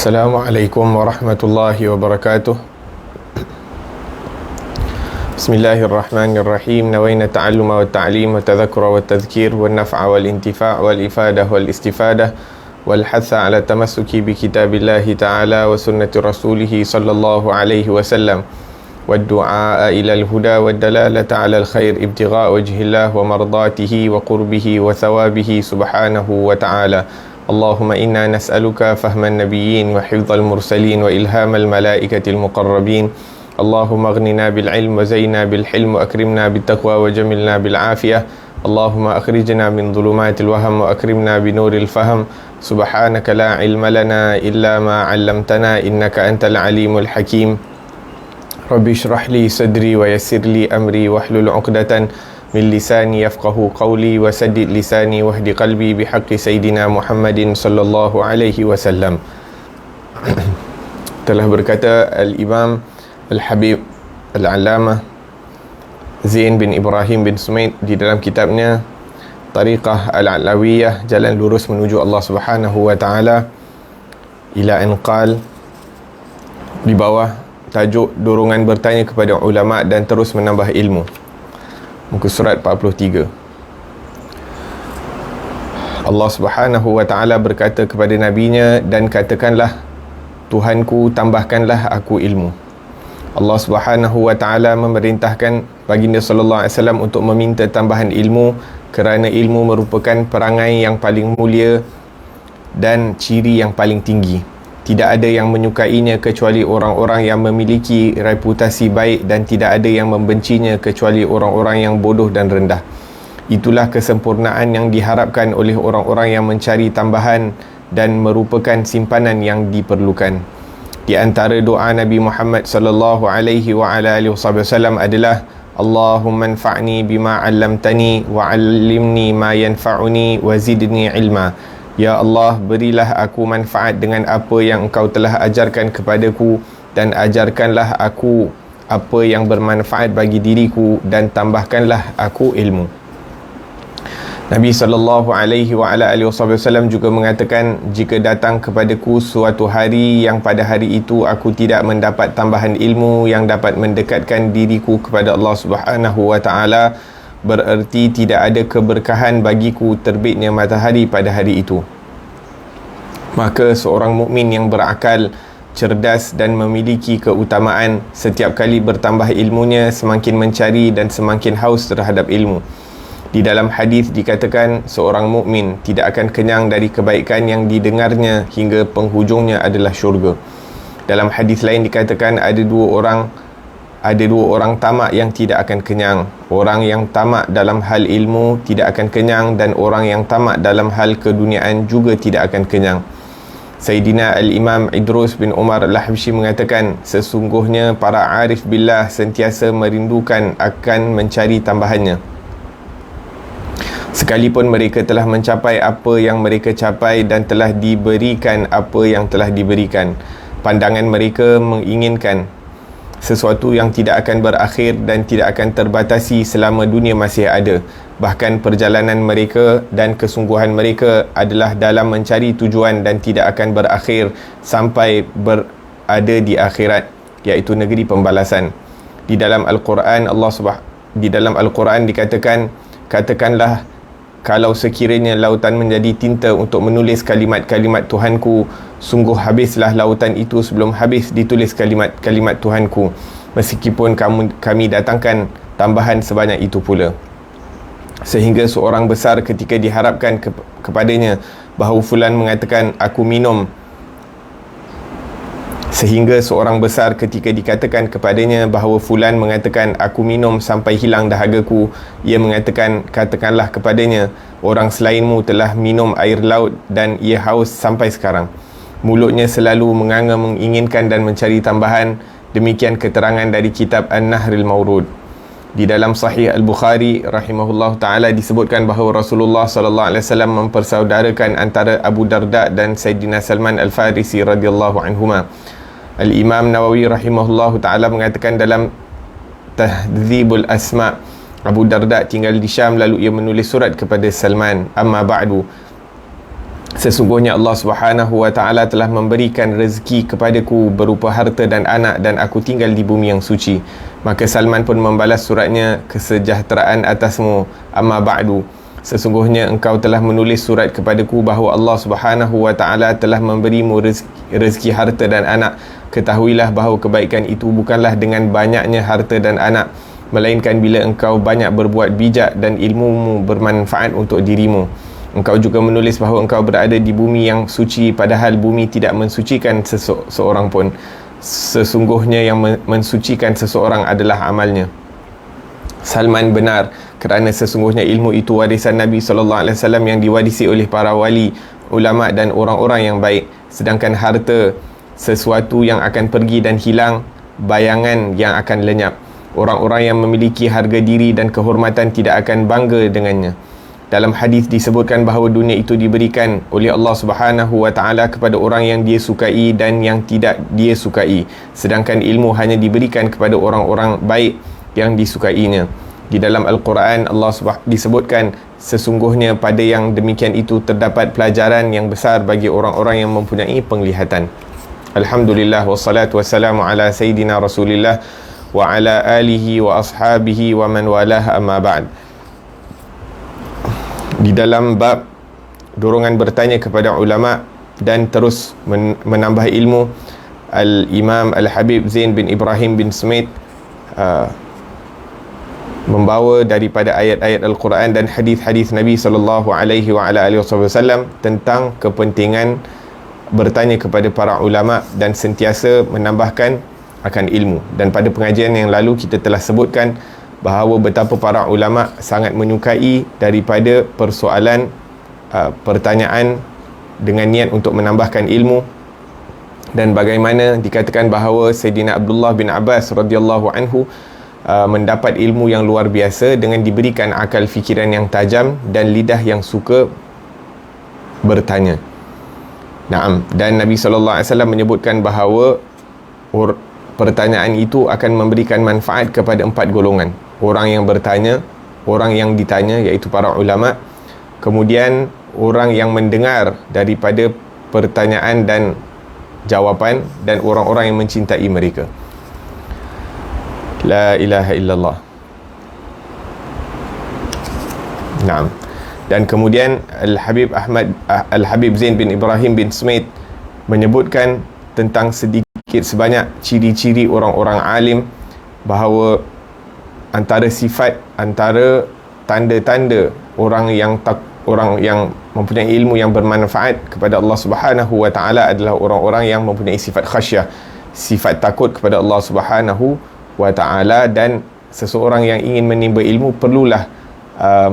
Assalamualaikum warahmatullahi wabarakatuh. Bismillahirrahmanirrahim. Nawaina ta'alluma wa ta'lim wa tadhakura wa tadhkir wa naf'a wal intifa' wal ifadah wal istifadah wal hatha ala tamassuki bi kitabillahi ta'ala wa sunnati rasulihi sallallahu alaihi wasallam wa du'a ila al-huda wa dalalata ala al-khair ibtigha' wajhillah wa mardatihi wa qurbihi wa thawabihi subhanahu wa ta'ala. Allahumma inna nas'aluka fahman nabiyyin wa hifdzal mursalin wa ilhamal malaikatil muqarrabin. Allahumma aghnina bil ilm wa zaina bil hilm wa akrimna bit taqwa wa jamilna bil afiyah. Allahumma akhrijna min dhulumatil waham wa akrimna bi nuril fahm. Subhanaka la ilma lana illa ma 'allamtana innaka antal alimul hakim. Rabbi shrah li sadri wa yassir li amri wahlul 'uqdatan min lisani yafqahu qawli wa saddid lisani wahdi qalbi bihaqqi sayyidina Muhammadin sallallahu alaihi wasallam. Telah berkata Al-Imam Al-Habib Al-Allamah Zain bin Ibrahim bin Sumaid di dalam kitabnya Tariqah Al-Alawiyah, jalan lurus menuju Allah Subhanahu wa taala, ila an qal, di bawah tajuk dorongan bertanya kepada ulama dan terus menambah ilmu, muka surat 43. Allah Subhanahu wa ta'ala berkata kepada nabinya, dan katakanlah, Tuhanku, tambahkanlah aku ilmu. Allah Subhanahu wa ta'ala memerintahkan baginda sallallahu alaihi wasallam untuk meminta tambahan ilmu, kerana ilmu merupakan perangai yang paling mulia dan ciri yang paling tinggi. Tidak ada yang menyukainya kecuali orang-orang yang memiliki reputasi baik, dan tidak ada yang membencinya kecuali orang-orang yang bodoh dan rendah. Itulah kesempurnaan yang diharapkan oleh orang-orang yang mencari tambahan dan merupakan simpanan yang diperlukan. Di antara doa Nabi Muhammad sallallahu alaihi wa ala alihi wasallam adalah Allahumma anfa'ni bima 'allamtani wa 'allimni ma yanfa'uni wa zidni ilma. Ya Allah, berilah aku manfaat dengan apa yang Engkau telah ajarkan kepadaku, dan ajarkanlah aku apa yang bermanfaat bagi diriku, dan tambahkanlah aku ilmu. Nabi sallallahu alaihi wa ala alihi wasallam juga mengatakan, jika datang kepadaku suatu hari yang pada hari itu aku tidak mendapat tambahan ilmu yang dapat mendekatkan diriku kepada Allah Subhanahu wa taala, bererti tidak ada keberkahan bagiku terbitnya matahari pada hari itu. Maka seorang mukmin yang berakal, cerdas dan memiliki keutamaan, setiap kali bertambah ilmunya, semakin mencari dan semakin haus terhadap ilmu. Di dalam hadis dikatakan, seorang mukmin tidak akan kenyang dari kebaikan yang didengarnya hingga penghujungnya adalah syurga. Dalam hadis lain dikatakan, ada dua orang tamak yang tidak akan kenyang. Orang yang tamak dalam hal ilmu tidak akan kenyang, dan orang yang tamak dalam hal keduniaan juga tidak akan kenyang. Sayyidina Al-Imam Idrus bin Umar Al-Habsyi mengatakan, sesungguhnya para arif billah sentiasa merindukan akan mencari tambahannya. Sekalipun mereka telah mencapai apa yang mereka capai dan telah diberikan apa yang telah diberikan, pandangan mereka menginginkan sesuatu yang tidak akan berakhir dan tidak akan terbatasi selama dunia masih ada. Bahkan perjalanan mereka dan kesungguhan mereka adalah dalam mencari tujuan dan tidak akan berakhir sampai berada di akhirat, iaitu negeri pembalasan. Di dalam Al-Quran dikatakan, katakanlah, kalau sekiranya lautan menjadi tinta untuk menulis kalimat-kalimat Tuhanku, sungguh habislah lautan itu sebelum habis ditulis kalimat-kalimat Tuhanku, meskipun kami datangkan tambahan sebanyak itu pula. Sehingga seorang besar ketika diharapkan kepadanya bahawa fulan mengatakan aku minum, dikatakan kepadanya bahawa fulan mengatakan aku minum sampai hilang dahagaku, ia mengatakan, katakanlah kepadanya, orang selainmu telah minum air laut dan ia haus sampai sekarang. Mulutnya selalu menganga menginginkan dan mencari tambahan. Demikian keterangan dari kitab An-Nahril Mawrud. Di dalam Sahih Al-Bukhari rahimahullah ta'ala disebutkan bahawa Rasulullah sallallahu alaihi wasallam mempersaudarakan antara Abu Darda dan Sayyidina Salman Al-Farisi radhiyallahu anhuma. Al-Imam Nawawi rahimahullah ta'ala mengatakan dalam Tahdzibul Asma', Abu Darda tinggal di Syam, lalu ia menulis surat kepada Salman, amma ba'du, Sesungguhnya Allah Subhanahu wa ta'ala telah memberikan rezeki kepadaku berupa harta dan anak, dan aku tinggal di bumi yang suci. Maka Salman pun membalas suratnya, kesejahteraan atasmu, amma ba'du. Sesungguhnya engkau telah menulis surat kepadaku bahawa Allah Subhanahu wa ta'ala telah memberimu rezeki harta dan anak. Ketahuilah bahawa kebaikan itu bukanlah dengan banyaknya harta dan anak, melainkan bila engkau banyak berbuat bijak dan ilmumu bermanfaat untuk dirimu. Engkau juga menulis bahawa engkau berada di bumi yang suci, padahal bumi tidak mensucikan seseorang pun. Sesungguhnya yang mensucikan seseorang adalah amalnya. Salman benar, kerana sesungguhnya ilmu itu warisan Nabi SAW yang diwarisi oleh para wali, ulama dan orang-orang yang baik. Sedangkan harta sesuatu yang akan pergi dan hilang, bayangan yang akan lenyap. Orang-orang yang memiliki harga diri dan kehormatan tidak akan bangga dengannya. Dalam hadis disebutkan bahawa dunia itu diberikan oleh Allah Subhanahu wa ta'ala kepada orang yang dia sukai dan yang tidak dia sukai. Sedangkan ilmu hanya diberikan kepada orang-orang baik yang disukainya. Di dalam Al-Quran Allah disebutkan, sesungguhnya pada yang demikian itu terdapat pelajaran yang besar bagi orang-orang yang mempunyai penglihatan. Alhamdulillah, wassalatu wassalamu ala Sayyidina Rasulillah wa ala alihi wa ashabihi wa man walah, amma ba'd. Di dalam bab dorongan bertanya kepada ulama dan terus menambah ilmu, Al-Imam Al-Habib Zain bin Ibrahim bin Smith membawa daripada ayat-ayat Al-Quran dan hadis-hadis Nabi SAW tentang kepentingan bertanya kepada para ulama dan sentiasa menambahkan akan ilmu. Dan pada pengajian yang lalu kita telah sebutkan bahawa betapa para ulama sangat menyukai daripada persoalan pertanyaan dengan niat untuk menambahkan ilmu, dan bagaimana dikatakan bahawa Sayyidina Abdullah bin Abbas radhiyallahu anhu mendapat ilmu yang luar biasa dengan diberikan akal fikiran yang tajam dan lidah yang suka bertanya. Naam, dan Nabi SAW menyebutkan bahawa pertanyaan itu akan memberikan manfaat kepada 4 golongan. Orang yang bertanya, orang yang ditanya iaitu para ulama, kemudian orang yang mendengar daripada pertanyaan dan jawapan, dan orang-orang yang mencintai mereka. La ilaha illallah. Naam. Dan kemudian Al-Habib Zain bin Ibrahim bin Smith menyebutkan tentang sedikit sebanyak ciri-ciri orang-orang alim, bahawa antara tanda-tanda orang yang mempunyai ilmu yang bermanfaat kepada Allah Subhanahu wa ta'ala adalah orang-orang yang mempunyai sifat khasyah, sifat takut kepada Allah Subhanahu wa ta'ala. Dan seseorang yang ingin menimba ilmu perlulah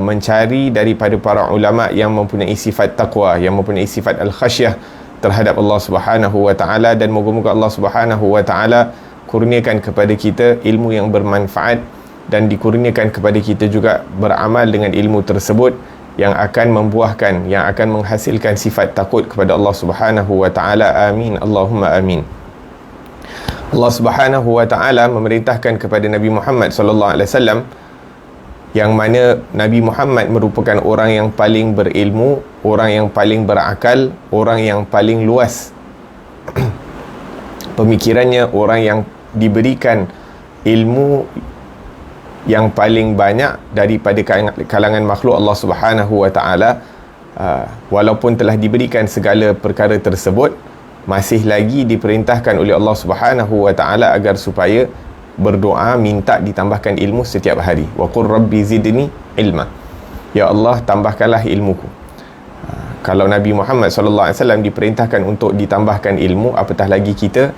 mencari daripada para ulama yang mempunyai sifat taqwa, yang mempunyai sifat al-khasyah terhadap Allah Subhanahu wa ta'ala. Dan moga-moga Allah Subhanahu wa ta'ala kurniakan kepada kita ilmu yang bermanfaat, dan dikurniakan kepada kita juga beramal dengan ilmu tersebut yang akan membuahkan, yang akan menghasilkan sifat takut kepada Allah Subhanahu wa ta'ala. Amin, Allahumma amin. Allah Subhanahu wa ta'ala memerintahkan kepada Nabi Muhammad SAW, yang mana Nabi Muhammad merupakan orang yang paling berilmu, orang yang paling berakal, orang yang paling luas pemikirannya, orang yang diberikan ilmu yang paling banyak daripada kalangan makhluk Allah Subhanahu wa ta'ala. Walaupun telah diberikan segala perkara tersebut, masih lagi diperintahkan oleh Allah Subhanahu wa ta'ala agar supaya berdoa, minta ditambahkan ilmu setiap hari. Wa qur rabbi zidni ilma, ya Allah tambahkanlah ilmuku. Kalau Nabi Muhammad SAW diperintahkan untuk ditambahkan ilmu, apatah lagi kita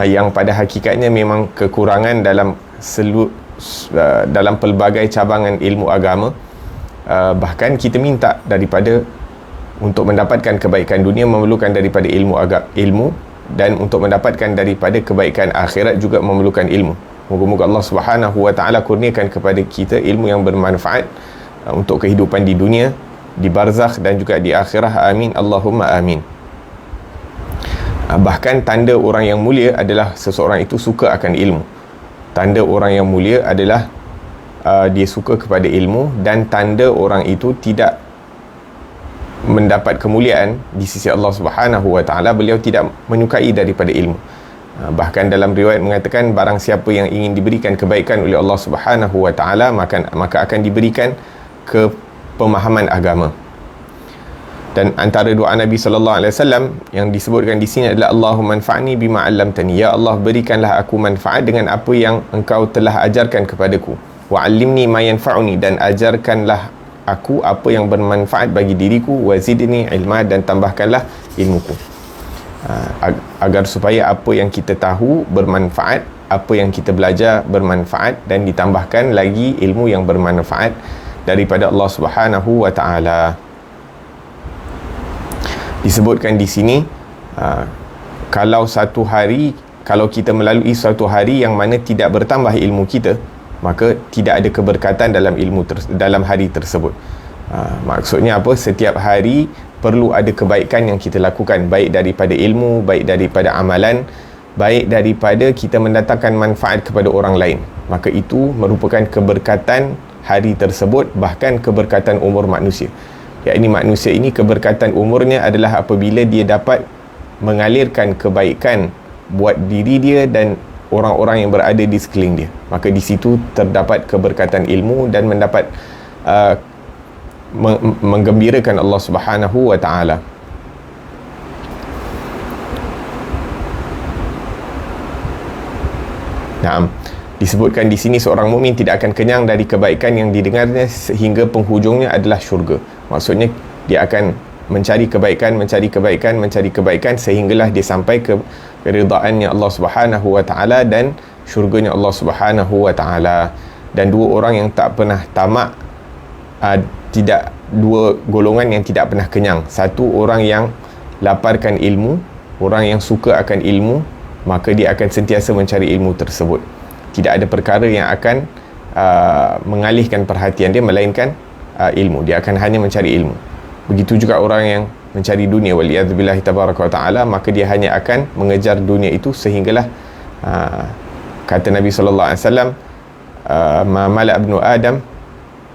yang pada hakikatnya memang kekurangan dalam pelbagai cabangan ilmu agama. Bahkan kita minta daripada untuk mendapatkan kebaikan dunia memerlukan daripada ilmu, dan untuk mendapatkan daripada kebaikan akhirat juga memerlukan ilmu. Moga-moga Allah Subhanahu wa ta'ala kurniakan kepada kita ilmu yang bermanfaat untuk kehidupan di dunia, di barzakh dan juga di akhirah. Amin, Allahumma amin. Bahkan tanda orang yang mulia adalah seseorang itu suka akan ilmu. Tanda orang yang mulia adalah dia suka kepada ilmu, dan tanda orang itu tidak mendapat kemuliaan di sisi Allah Subhanahu wa taala, beliau tidak menyukai daripada ilmu. Bahkan dalam riwayat mengatakan, barang siapa yang ingin diberikan kebaikan oleh Allah Subhanahu wa taala, maka akan diberikan kepemahaman agama. Dan antara doa Nabi sallallahu alaihi wasallam yang disebutkan di sini adalah Allahumma anfa'ni bima 'allamtani, ya Allah berikanlah aku manfaat dengan apa yang engkau telah ajarkan kepadaku, wa 'allimni ma yanfa'uni, dan ajarkanlah aku apa yang bermanfaat bagi diriku, wa zidni ilma, dan tambahkanlah ilmuku. Agar supaya apa yang kita tahu bermanfaat, apa yang kita belajar bermanfaat, dan ditambahkan lagi ilmu yang bermanfaat daripada Allah Subhanahu wa taala. Disebutkan di sini, kalau kita melalui satu hari yang mana tidak bertambah ilmu kita, maka tidak ada keberkatan dalam hari tersebut. Maksudnya apa? Setiap hari perlu ada kebaikan yang kita lakukan, baik daripada ilmu, baik daripada amalan, baik daripada kita mendatangkan manfaat kepada orang lain. Maka itu merupakan keberkatan hari tersebut, bahkan keberkatan umur manusia. Yakni manusia ini keberkatan umurnya adalah apabila dia dapat mengalirkan kebaikan buat diri dia dan orang-orang yang berada di sekeliling dia. Maka di situ terdapat keberkatan ilmu dan mendapat menggembirakan Allah Subhanahu wa taala. Naam. Disebutkan di sini seorang mukmin tidak akan kenyang dari kebaikan yang didengarnya sehingga penghujungnya adalah syurga. Maksudnya dia akan mencari kebaikan sehinggalah dia sampai ke keridhaannya Allah Subhanahu wa taala dan syurganya Allah Subhanahu wa taala. Dan dua orang yang tak pernah tamak, dua golongan yang tidak pernah kenyang. Satu, orang yang laparkan ilmu, orang yang suka akan ilmu, maka dia akan sentiasa mencari ilmu tersebut. Tidak ada perkara yang akan mengalihkan perhatian dia melainkan ilmu. Dia akan hanya mencari ilmu. Begitu juga orang yang mencari dunia, waliyadzubillahi tabaraka wa ta'ala, maka dia hanya akan mengejar dunia itu sehinggalah kata Nabi sallallahu alaihi wasallam, ma mala ibnu adam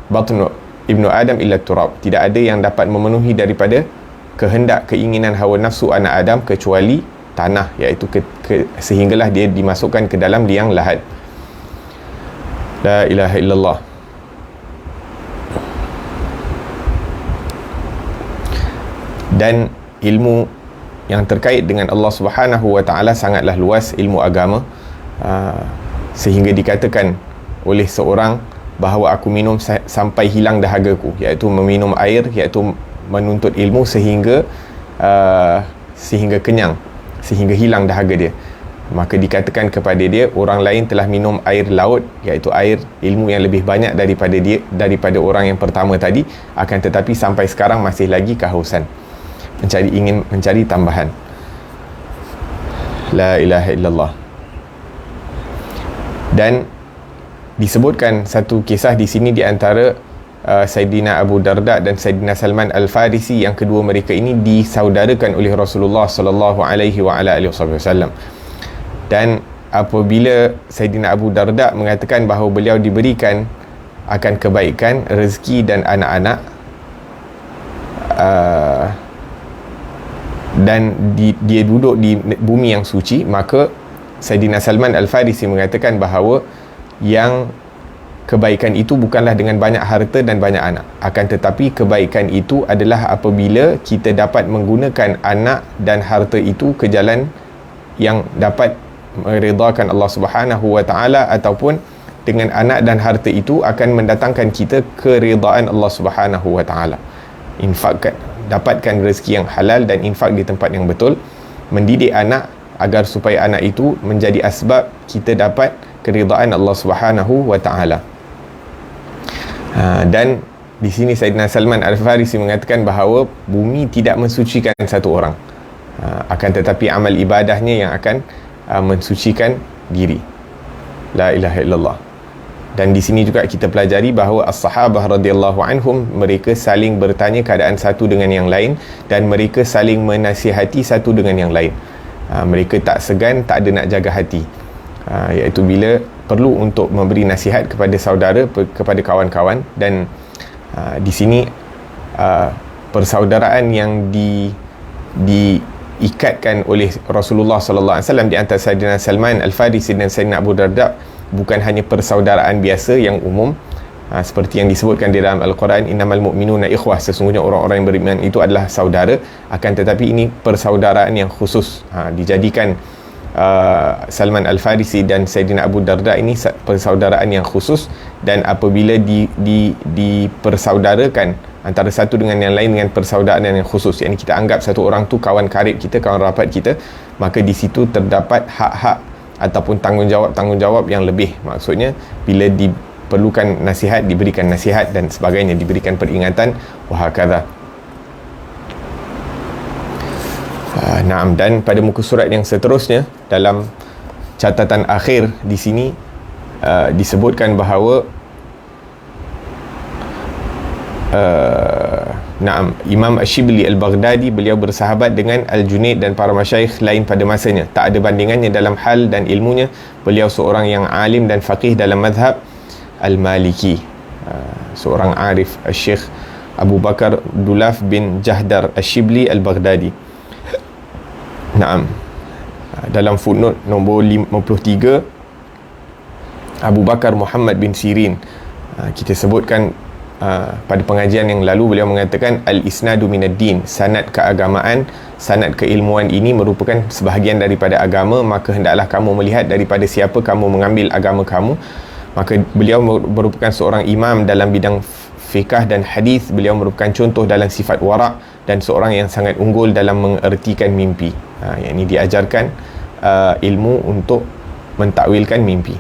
batnu ibnu adam illa turab. Tidak ada yang dapat memenuhi daripada kehendak, keinginan, hawa nafsu anak Adam kecuali tanah, iaitu sehinggalah dia dimasukkan ke dalam liang lahat. La ilaha illallah. Dan ilmu yang terkait dengan Allah Subhanahu wa taala sangatlah luas, ilmu agama, sehingga dikatakan oleh seorang bahawa aku minum sampai hilang dahagaku, iaitu meminum air, iaitu menuntut ilmu sehingga kenyang, sehingga hilang dahaga dia. Maka dikatakan kepada dia, orang lain telah minum air laut, iaitu air ilmu yang lebih banyak daripada orang yang pertama tadi, akan tetapi sampai sekarang masih lagi kehausan, ingin mencari tambahan. La ilaha illallah. Dan disebutkan satu kisah di sini di antara Sayyidina Abu Darda dan Sayyidina Salman Al-Farisi, yang kedua mereka ini disaudarakan oleh Rasulullah sallallahu alaihi wasallam. Dan apabila Sayyidina Abu Darda mengatakan bahawa beliau diberikan akan kebaikan, rezeki dan anak-anak, dan dia duduk di bumi yang suci, maka Sayyidina Salman Al-Farisi mengatakan bahawa yang kebaikan itu bukanlah dengan banyak harta dan banyak anak, akan tetapi kebaikan itu adalah apabila kita dapat menggunakan anak dan harta itu ke jalan yang dapat meridhakan Allah Subhanahu wa taala, ataupun dengan anak dan harta itu akan mendatangkan kita keridhaan Allah Subhanahu wa taala. Infakkan, dapatkan rezeki yang halal dan infak di tempat yang betul, mendidik anak agar supaya anak itu menjadi asbab kita dapat keridhaan Allah Subhanahu wa taala. Dan di sini Sayyidina Salman Al-Farisi mengatakan bahawa bumi tidak mensucikan satu orang, akan tetapi amal ibadahnya yang akan mensucikan diri. La ilaha illallah. Dan di sini juga kita pelajari bahawa as-sahabah radhiyallahu anhum, mereka saling bertanya keadaan satu dengan yang lain, dan mereka saling menasihati satu dengan yang lain. Mereka tak segan, tak ada nak jaga hati, iaitu bila perlu untuk memberi nasihat kepada saudara, kepada kawan-kawan. Dan di sini persaudaraan yang diikatkan oleh Rasulullah sallallahu alaihi wasallam di antara Saidina Salman Al-Farisi dan Saidina Abu Darda bukan hanya persaudaraan biasa yang umum, seperti yang disebutkan di dalam Al-Quran, innamal mu'minuna ikhwah, sesungguhnya orang-orang yang beriman itu adalah saudara, akan tetapi ini persaudaraan yang khusus, dijadikan Salman Al-Farisi dan Saidina Abu Darda ini persaudaraan yang khusus, dan apabila dipersaudarakan antara satu dengan yang lain dengan persaudaraan yang khusus, yang kita anggap satu orang tu kawan karib kita, kawan rapat kita, maka di situ terdapat hak-hak ataupun tanggungjawab yang lebih. Maksudnya bila diperlukan nasihat, diberikan nasihat dan sebagainya, diberikan peringatan, wahakadha. Naam, dan pada muka surat yang seterusnya dalam catatan akhir di sini disebutkan bahawa Imam Ash-Shibli Al-Baghdadi, beliau bersahabat dengan Al-Junaid dan para masyayikh lain pada masanya, tak ada bandingannya dalam hal dan ilmunya. Beliau seorang yang alim dan faqih dalam mazhab Al-Maliki, seorang arif, Syekh Abu Bakar Dulaf bin Jahdar Ash-Shibli Al-Baghdadi. Naam, dalam footnote nombor 53, Abu Bakar Muhammad bin Sirin, kita sebutkan pada pengajian yang lalu, beliau mengatakan al-isnadu minad-din, sanad keagamaan, sanad keilmuan ini merupakan sebahagian daripada agama, maka hendaklah kamu melihat daripada siapa kamu mengambil agama kamu. Maka beliau merupakan seorang imam dalam bidang fiqh dan hadis. Beliau merupakan contoh dalam sifat wara' dan seorang yang sangat unggul dalam mengertikan mimpi. Yang ini diajarkan ilmu untuk mentakwilkan mimpi.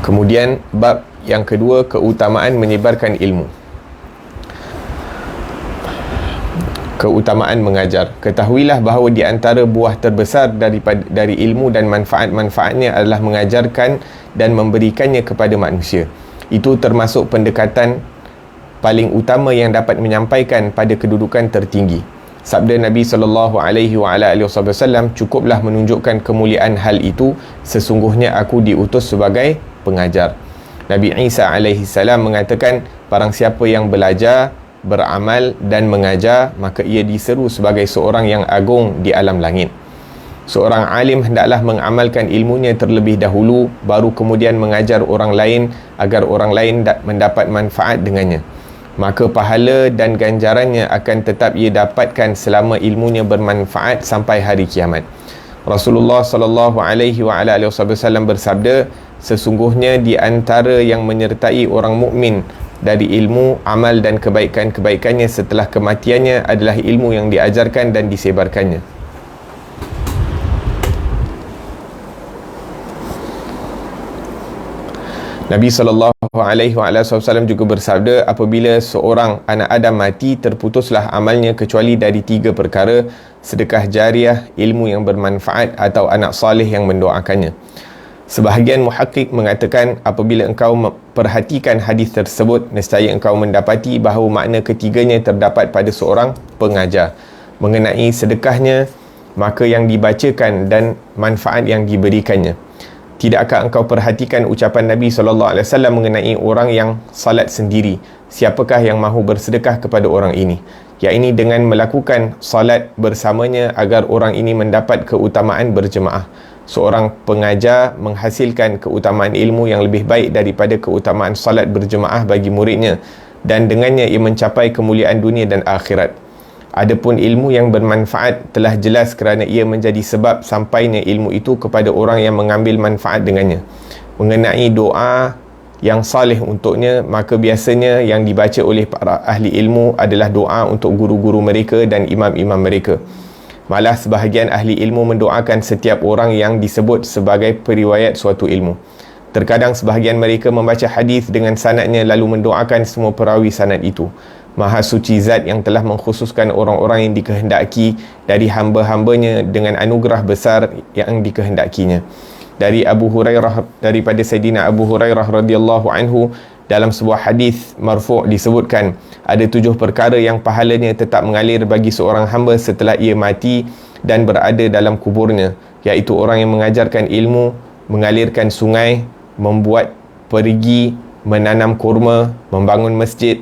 Kemudian bab yang kedua, keutamaan menyebarkan ilmu. Keutamaan mengajar. Ketahuilah bahawa di antara buah terbesar dari ilmu dan manfaat-manfaatnya adalah mengajarkan dan memberikannya kepada manusia. Itu termasuk pendekatan paling utama yang dapat menyampaikan pada kedudukan tertinggi. Sabda Nabi SAW, cukuplah menunjukkan kemuliaan hal itu, sesungguhnya aku diutus sebagai pengajar. Nabi Isa AS mengatakan, barang siapa yang belajar, beramal dan mengajar, maka ia diseru sebagai seorang yang agung di alam langit. Seorang alim hendaklah mengamalkan ilmunya terlebih dahulu, baru kemudian mengajar orang lain agar orang lain mendapat manfaat dengannya. Maka pahala dan ganjarannya akan tetap ia dapatkan selama ilmunya bermanfaat sampai hari kiamat. Rasulullah SAW bersabda, sesungguhnya di antara yang menyertai orang mukmin dari ilmu, amal dan kebaikan-kebaikannya setelah kematiannya adalah ilmu yang diajarkan dan disebarkannya. Nabi SAW juga bersabda, apabila seorang anak Adam mati, terputuslah amalnya kecuali dari 3 perkara: sedekah jariah, ilmu yang bermanfaat, atau anak saleh yang mendoakannya. Sebahagian muhakkik mengatakan, apabila engkau perhatikan hadis tersebut, nescaya engkau mendapati bahawa makna ketiganya terdapat pada seorang pengajar. Mengenai sedekahnya, maka yang dibacakan dan manfaat yang diberikannya. Tidakkah engkau perhatikan ucapan Nabi SAW mengenai orang yang salat sendiri? Siapakah yang mahu bersedekah kepada orang ini? Iaitu dengan melakukan salat bersamanya agar orang ini mendapat keutamaan berjemaah. Seorang pengajar menghasilkan keutamaan ilmu yang lebih baik daripada keutamaan salat berjemaah bagi muridnya, dan dengannya ia mencapai kemuliaan dunia dan akhirat. Adapun ilmu yang bermanfaat telah jelas kerana ia menjadi sebab sampainya ilmu itu kepada orang yang mengambil manfaat dengannya. Mengenai doa yang saleh untuknya, maka biasanya yang dibaca oleh para ahli ilmu adalah doa untuk guru-guru mereka dan imam-imam mereka. Malah sebahagian ahli ilmu mendoakan setiap orang yang disebut sebagai periwayat suatu ilmu. Terkadang sebahagian mereka membaca hadis dengan sanadnya lalu mendoakan semua perawi sanad itu. Maha suci zat yang telah mengkhususkan orang-orang yang dikehendaki dari hamba-hambanya dengan anugerah besar yang dikehendakinya. Daripada Sayyidina Abu Hurairah radhiyallahu anhu, dalam sebuah hadis marfu' disebutkan, ada 7 perkara yang pahalanya tetap mengalir bagi seorang hamba setelah ia mati dan berada dalam kuburnya, iaitu orang yang mengajarkan ilmu, mengalirkan sungai, membuat perigi menanam kurma, membangun masjid,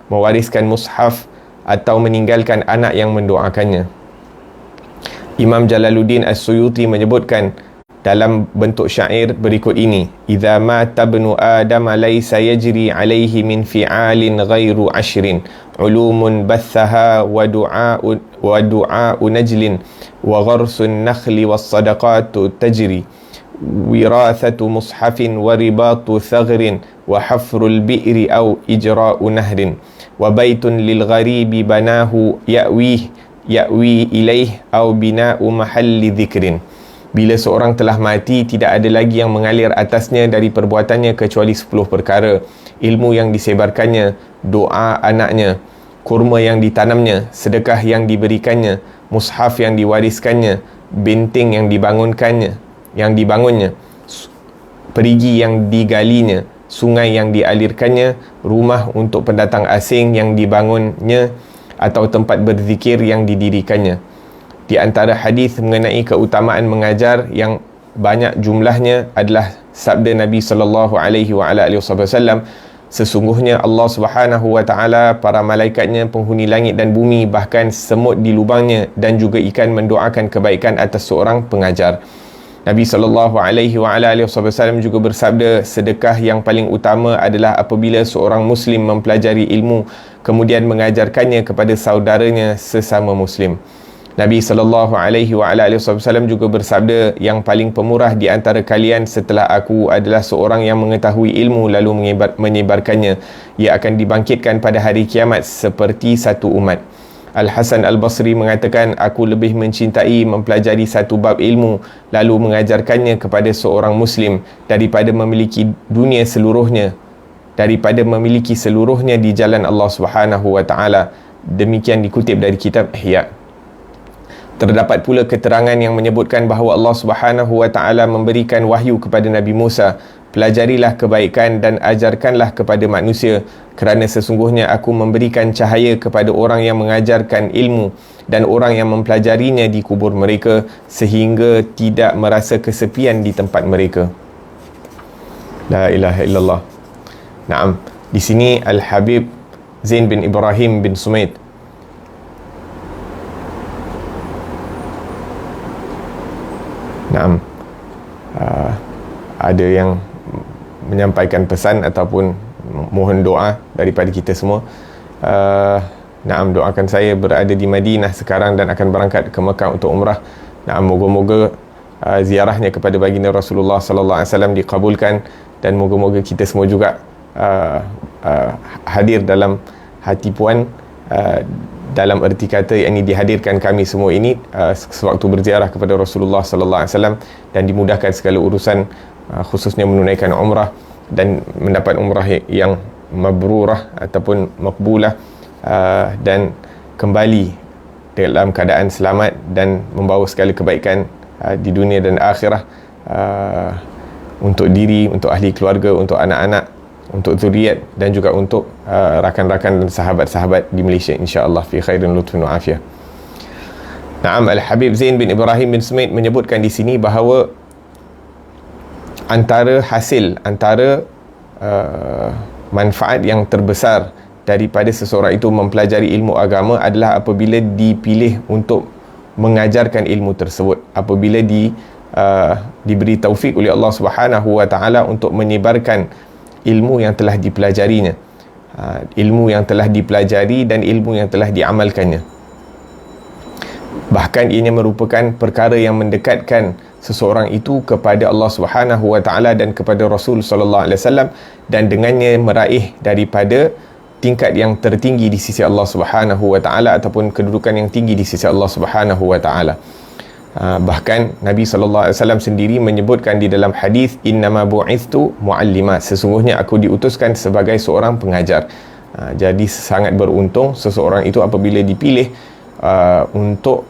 mewariskan mushaf, atau meninggalkan anak yang mendoakannya. Imam Jalaluddin As-Suyuti menyebutkan dalam bentuk syair berikut ini: idza mata ibnu adam laysa yajri alaihi min fi'alin ghairu ashrin ulumun bathaha wa du'a'u najlin wa gharsun nakhli was sadaqatu tajri wirathatu mushafin wa ribatu thagrin wa hafrul bi'ri aw ijra'u nahrin wa baitun lil gharibi banahu ya'wi ilaih aw bina'u mahalli dhikrin. Bila seorang telah mati, tidak ada lagi yang mengalir atasnya dari perbuatannya kecuali 10 perkara: ilmu yang disebarkannya, doa anaknya, kurma yang ditanamnya, sedekah yang diberikannya, mushaf yang diwariskannya, benteng yang dibangunnya, perigi yang digalinya, sungai yang dialirkannya, rumah untuk pendatang asing yang dibangunnya, atau tempat berzikir yang didirikannya. Di antara hadis mengenai keutamaan mengajar yang banyak jumlahnya adalah sabda Nabi sallallahu alaihi wasallam, sesungguhnya Allah Subhanahu wa taala, para malaikatnya, penghuni langit dan bumi, bahkan semut di lubangnya dan juga ikan mendoakan kebaikan atas seorang pengajar. Nabi sallallahu alaihi wasallam juga bersabda, sedekah yang paling utama adalah apabila seorang muslim mempelajari ilmu kemudian mengajarkannya kepada saudaranya sesama muslim. Nabi sallallahu alaihi wasallam juga bersabda, yang paling pemurah di antara kalian setelah aku adalah seorang yang mengetahui ilmu lalu menyebarkannya. Ia akan dibangkitkan pada hari kiamat seperti satu umat. Al-Hasan Al-Basri mengatakan, aku lebih mencintai mempelajari satu bab ilmu lalu mengajarkannya kepada seorang muslim daripada memiliki dunia seluruhnya, di jalan Allah Subhanahu wa taala. Demikian dikutip dari kitab Ihya. Terdapat pula keterangan yang menyebutkan bahawa Allah Subhanahu wa taala memberikan wahyu kepada Nabi Musa, pelajarilah kebaikan dan ajarkanlah kepada manusia, kerana sesungguhnya aku memberikan cahaya kepada orang yang mengajarkan ilmu dan orang yang mempelajarinya di kubur mereka, sehingga tidak merasa kesepian di tempat mereka. La ilaha illallah. Naam, di sini Al-Habib Zain bin Ibrahim bin Sumaid ada yang menyampaikan pesan ataupun mohon doa daripada kita semua. Doakan saya berada di Madinah sekarang dan akan berangkat ke Mekah untuk umrah. Moga-moga ziarahnya kepada baginda Rasulullah sallallahu alaihi wasallam dikabulkan, dan moga-moga kita semua juga hadir dalam hati puan, dalam erti kata yakni dihadirkan kami semua ini sewaktu berziarah kepada Rasulullah sallallahu alaihi wasallam, dan dimudahkan segala urusan, khususnya menunaikan umrah dan mendapat umrah yang mabrurah ataupun makbulah, dan kembali dalam keadaan selamat dan membawa segala kebaikan di dunia dan akhirah, untuk diri, untuk ahli keluarga, untuk anak-anak, untuk zuriat, dan juga untuk rakan-rakan dan sahabat-sahabat di Malaysia, insya-Allah fi khairin lutfin wa afiyah. Al-Habib Zain bin Ibrahim bin Sumaid menyebutkan di sini bahawa antara manfaat yang terbesar daripada seseorang itu mempelajari ilmu agama adalah apabila dipilih untuk mengajarkan ilmu tersebut, apabila diberi taufik oleh Allah Subhanahu wa taala untuk menyebarkan ilmu yang telah dipelajarinya, ilmu yang telah dipelajari dan ilmu yang telah diamalkannya. Bahkan ianya merupakan perkara yang mendekatkan seseorang itu kepada Allah Subhanahu wa taala dan kepada Rasul sallallahu alaihi wasallam, dan dengannya meraih daripada tingkat yang tertinggi di sisi Allah Subhanahu wa taala ataupun kedudukan yang tinggi di sisi Allah Subhanahu wa taala. Bahkan Nabi sallallahu alaihi wasallam sendiri menyebutkan di dalam hadis, innama bu'ithtu muallima, sesungguhnya aku diutuskan sebagai seorang pengajar. Jadi sangat beruntung seseorang itu apabila dipilih untuk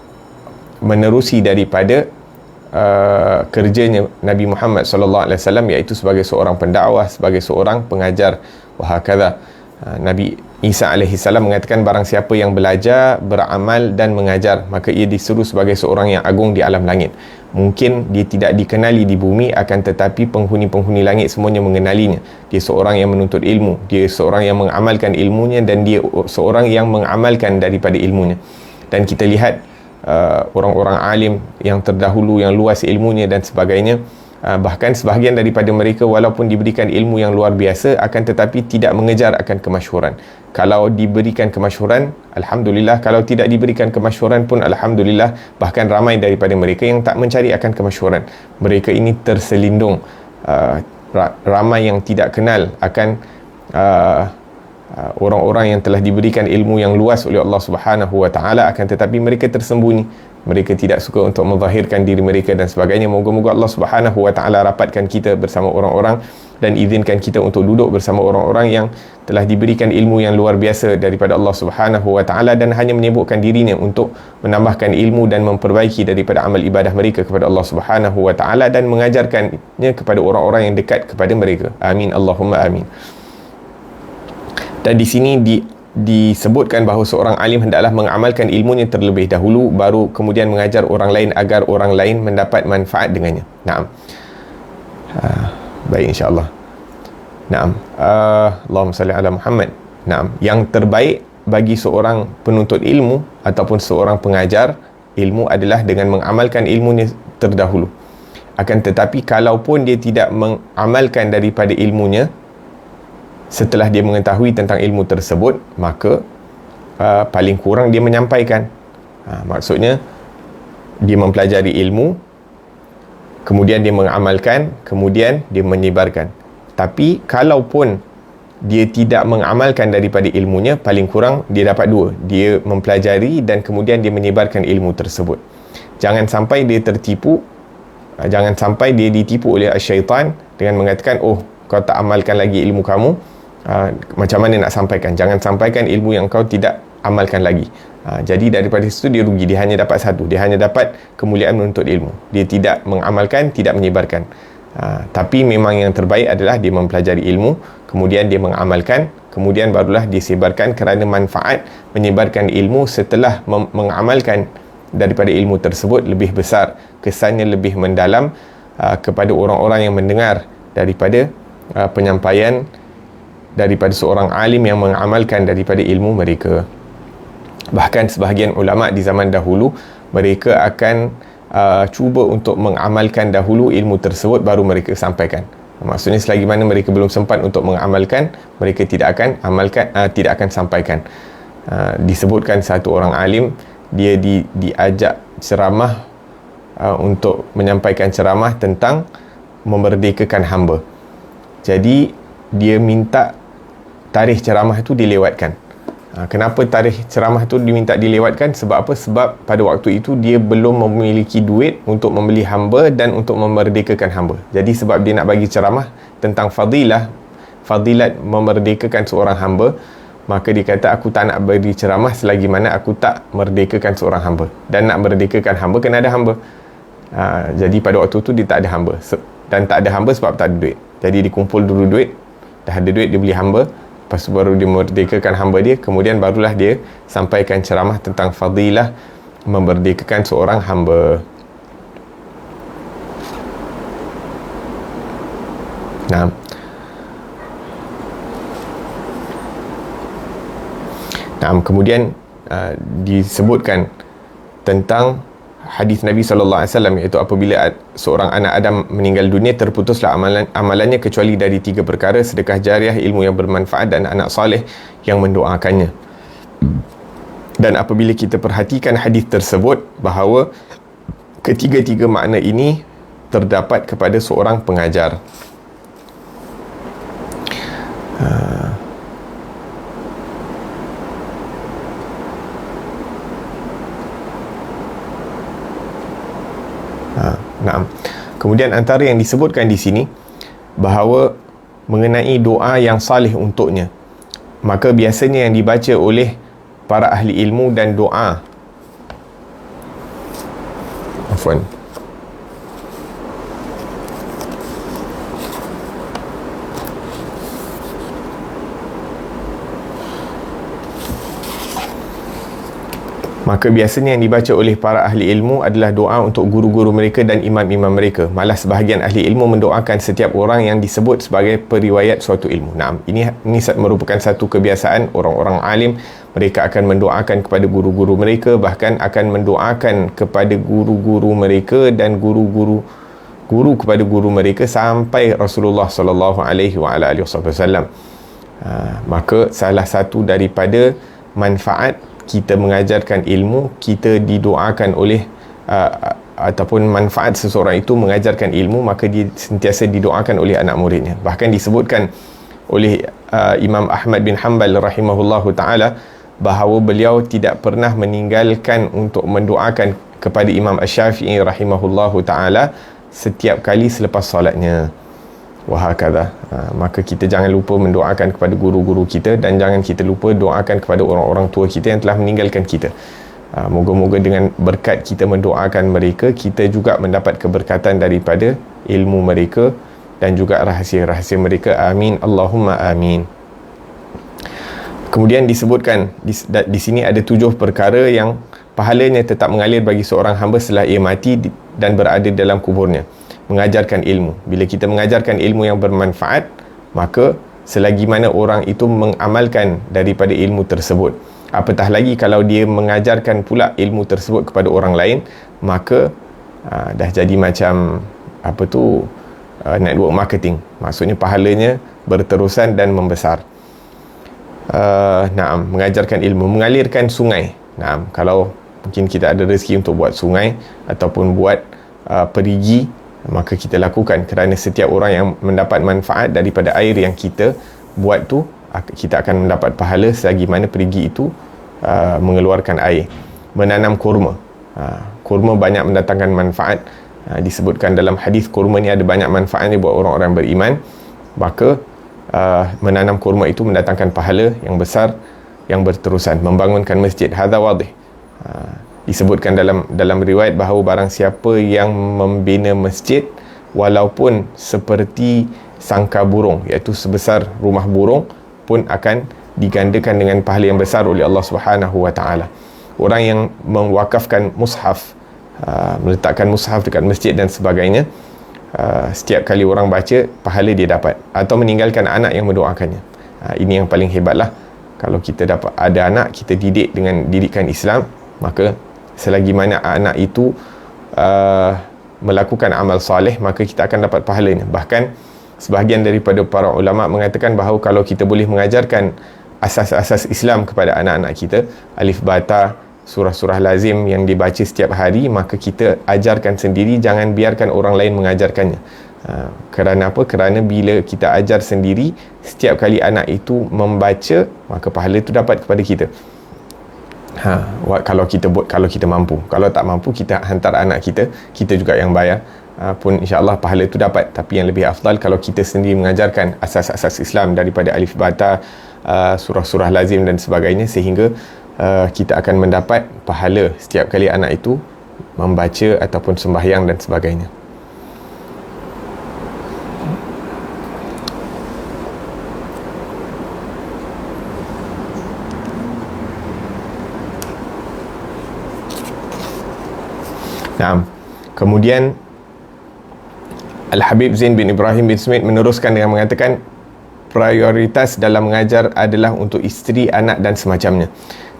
menerusi daripada kerjanya Nabi Muhammad sallallahu alaihi wasallam, iaitu sebagai seorang pendakwah, sebagai seorang pengajar, wahakadha. Nabi Isa AS mengatakan barang siapa yang belajar, beramal dan mengajar, maka ia disuruh sebagai seorang yang agung di alam langit. Mungkin dia tidak dikenali di bumi, akan tetapi penghuni-penghuni langit semuanya mengenalinya. Dia seorang yang menuntut ilmu, dia seorang yang mengamalkan ilmunya, dan dia seorang yang mengamalkan daripada ilmunya. Dan kita lihat orang-orang alim yang terdahulu, yang luas ilmunya dan sebagainya, bahkan sebahagian daripada mereka walaupun diberikan ilmu yang luar biasa, akan tetapi tidak mengejar akan kemasyhuran. Kalau diberikan kemasyhuran, Alhamdulillah. Kalau tidak diberikan kemasyhuran pun Alhamdulillah. Bahkan ramai daripada mereka yang tak mencari akan kemasyhuran. Mereka ini terselindung. Ramai yang tidak kenal akan orang-orang yang telah diberikan ilmu yang luas oleh Allah Subhanahu wa taala, akan tetapi mereka tersembunyi. Mereka tidak suka untuk menzahirkan diri mereka dan sebagainya. Moga-moga Allah Subhanahu wa taala rapatkan kita bersama orang-orang dan izinkan kita untuk duduk bersama orang-orang yang telah diberikan ilmu yang luar biasa daripada Allah Subhanahu wa taala, dan hanya menyibukkan dirinya untuk menambahkan ilmu dan memperbaiki daripada amal ibadah mereka kepada Allah Subhanahu wa taala, dan mengajarkannya kepada orang-orang yang dekat kepada mereka. Amin Allahumma amin. Dan di sini disebutkan bahawa seorang alim hendaklah mengamalkan ilmunya terlebih dahulu, baru kemudian mengajar orang lain agar orang lain mendapat manfaat dengannya. Naam. Baik, insya-Allah. Naam. Allahumma salli ala Muhammad. Naam. Yang terbaik bagi seorang penuntut ilmu ataupun seorang pengajar ilmu adalah dengan mengamalkan ilmunya terdahulu. Akan tetapi kalaupun dia tidak mengamalkan daripada ilmunya setelah dia mengetahui tentang ilmu tersebut, maka paling kurang dia menyampaikan. Maksudnya dia mempelajari ilmu, kemudian dia mengamalkan, kemudian dia menyebarkan. Tapi kalaupun dia tidak mengamalkan daripada ilmunya, paling kurang dia dapat dua. Dia mempelajari dan kemudian dia menyebarkan ilmu tersebut. Jangan sampai dia tertipu, jangan sampai dia ditipu oleh syaitan dengan mengatakan, oh, kau tak amalkan lagi ilmu kamu, macam mana nak sampaikan. Jangan sampaikan ilmu yang kau tidak amalkan lagi. Jadi daripada situ dia rugi. Dia hanya dapat satu, dia hanya dapat kemuliaan menuntut ilmu. Dia tidak mengamalkan, tidak menyebarkan. Tapi memang yang terbaik adalah dia mempelajari ilmu, kemudian dia mengamalkan, kemudian barulah dia sebarkan, kerana manfaat menyebarkan ilmu setelah mengamalkan daripada ilmu tersebut lebih besar, kesannya lebih mendalam kepada orang-orang yang mendengar daripada penyampaian daripada seorang alim yang mengamalkan daripada ilmu mereka. Bahkan sebahagian ulama di zaman dahulu, mereka akan cuba untuk mengamalkan dahulu ilmu tersebut baru mereka sampaikan. Maksudnya selagi mana mereka belum sempat untuk mengamalkan, mereka tidak akan amalkan, tidak akan sampaikan. Disebutkan satu orang alim, dia diajak ceramah untuk menyampaikan ceramah tentang memerdekakan hamba. Jadi dia minta tarikh ceramah itu dilewatkan. Kenapa tarikh ceramah itu diminta dilewatkan? Sebab apa? Sebab pada waktu itu dia belum memiliki duit untuk membeli hamba dan untuk memerdekakan hamba. Jadi sebab dia nak bagi ceramah tentang fadilat memerdekakan seorang hamba, maka dia kata, aku tak nak bagi ceramah selagi mana aku tak merdekakan seorang hamba. Dan nak merdekakan hamba kena ada hamba. Jadi pada waktu itu dia tak ada hamba. Dan tak ada hamba sebab tak ada duit. Jadi dikumpul dulu duit, dah ada duit dia beli hamba, lepas tu baru dia merdekakan hamba dia, kemudian barulah dia sampaikan ceramah tentang fadilah memerdekakan seorang hamba. Kemudian disebutkan tentang hadis Nabi SAW, iaitu apabila seorang anak Adam meninggal dunia, terputuslah amalannya kecuali dari 3 perkara: sedekah jariah, ilmu yang bermanfaat, dan anak soleh yang mendoakannya. Dan apabila kita perhatikan hadis tersebut, bahawa ketiga-tiga makna ini terdapat kepada seorang pengajar. Kemudian antara yang disebutkan di sini bahawa mengenai doa yang salih untuknya, maka biasanya yang dibaca oleh para ahli ilmu dan doa Maka biasanya yang dibaca oleh para ahli ilmu adalah doa untuk guru-guru mereka dan imam-imam mereka. Malah sebahagian ahli ilmu mendoakan setiap orang yang disebut sebagai periwayat suatu ilmu. Nah, ini merupakan satu kebiasaan orang-orang alim. Mereka akan mendoakan kepada guru-guru mereka, bahkan akan mendoakan kepada guru-guru mereka dan guru kepada guru mereka sampai Rasulullah sallallahu alaihi wasallam. Maka salah satu daripada manfaat kita mengajarkan ilmu, kita didoakan oleh ataupun manfaat seseorang itu mengajarkan ilmu, maka dia sentiasa didoakan oleh anak muridnya. Bahkan disebutkan oleh Imam Ahmad bin Hanbal rahimahullahu ta'ala bahawa beliau tidak pernah meninggalkan untuk mendoakan kepada Imam Asy-Syafi'i rahimahullahu ta'ala setiap kali selepas solatnya. Wahakadha. Maka kita jangan lupa mendoakan kepada guru-guru kita, dan jangan kita lupa doakan kepada orang-orang tua kita yang telah meninggalkan kita. Moga-moga dengan berkat kita mendoakan mereka, kita juga mendapat keberkatan daripada ilmu mereka dan juga rahsia-rahsia mereka. Amin, Allahumma amin. Kemudian disebutkan di sini ada 7 perkara yang pahalanya tetap mengalir bagi seorang hamba setelah ia mati dan berada dalam kuburnya. Mengajarkan ilmu. Bila kita mengajarkan ilmu yang bermanfaat, maka selagi mana orang itu mengamalkan daripada ilmu tersebut, apatah lagi kalau dia mengajarkan pula ilmu tersebut kepada orang lain, maka dah jadi macam network marketing. Maksudnya pahalanya berterusan dan membesar. Mengajarkan ilmu, mengalirkan sungai. Kalau mungkin kita ada rezeki untuk buat sungai ataupun buat perigi, maka kita lakukan, kerana setiap orang yang mendapat manfaat daripada air yang kita buat tu, kita akan mendapat pahala selagi mana perigi itu mengeluarkan air. Menanam kurma. Kurma banyak mendatangkan manfaat. Disebutkan dalam hadis kurma ni ada banyak manfaatnya buat orang-orang beriman. Maka menanam kurma itu mendatangkan pahala yang besar yang berterusan. Membangunkan masjid, hadza wadih. Disebutkan dalam riwayat bahawa barang siapa yang membina masjid walaupun seperti sangka burung, iaitu sebesar rumah burung, pun akan digandakan dengan pahala yang besar oleh Allah Subhanahu wa taala. Orang yang mewakafkan mushaf, meletakkan mushaf dekat masjid dan sebagainya, setiap kali orang baca, pahala dia dapat. Atau meninggalkan anak yang mendoakannya. Ini yang paling hebatlah. Kalau kita dapat ada anak, kita didik dengan didikan Islam, maka selagi mana anak itu melakukan amal soleh, maka kita akan dapat pahalanya. Bahkan sebahagian daripada para ulama mengatakan bahawa kalau kita boleh mengajarkan asas-asas Islam kepada anak-anak kita, alif bata, surah-surah lazim yang dibaca setiap hari, maka kita ajarkan sendiri, jangan biarkan orang lain mengajarkannya. Kerana apa? Kerana bila kita ajar sendiri, setiap kali anak itu membaca, maka pahala itu dapat kepada kita. Kalau kita mampu. Kalau tak mampu, kita hantar anak kita juga yang bayar, pun insya-Allah pahala itu dapat. Tapi yang lebih afdal kalau kita sendiri mengajarkan asas-asas Islam daripada alif bata, surah-surah lazim dan sebagainya, sehingga kita akan mendapat pahala setiap kali anak itu membaca ataupun sembahyang dan sebagainya. Kemudian Al-Habib Zain bin Ibrahim bin Smith meneruskan dengan mengatakan prioritas dalam mengajar adalah untuk isteri, anak dan semacamnya.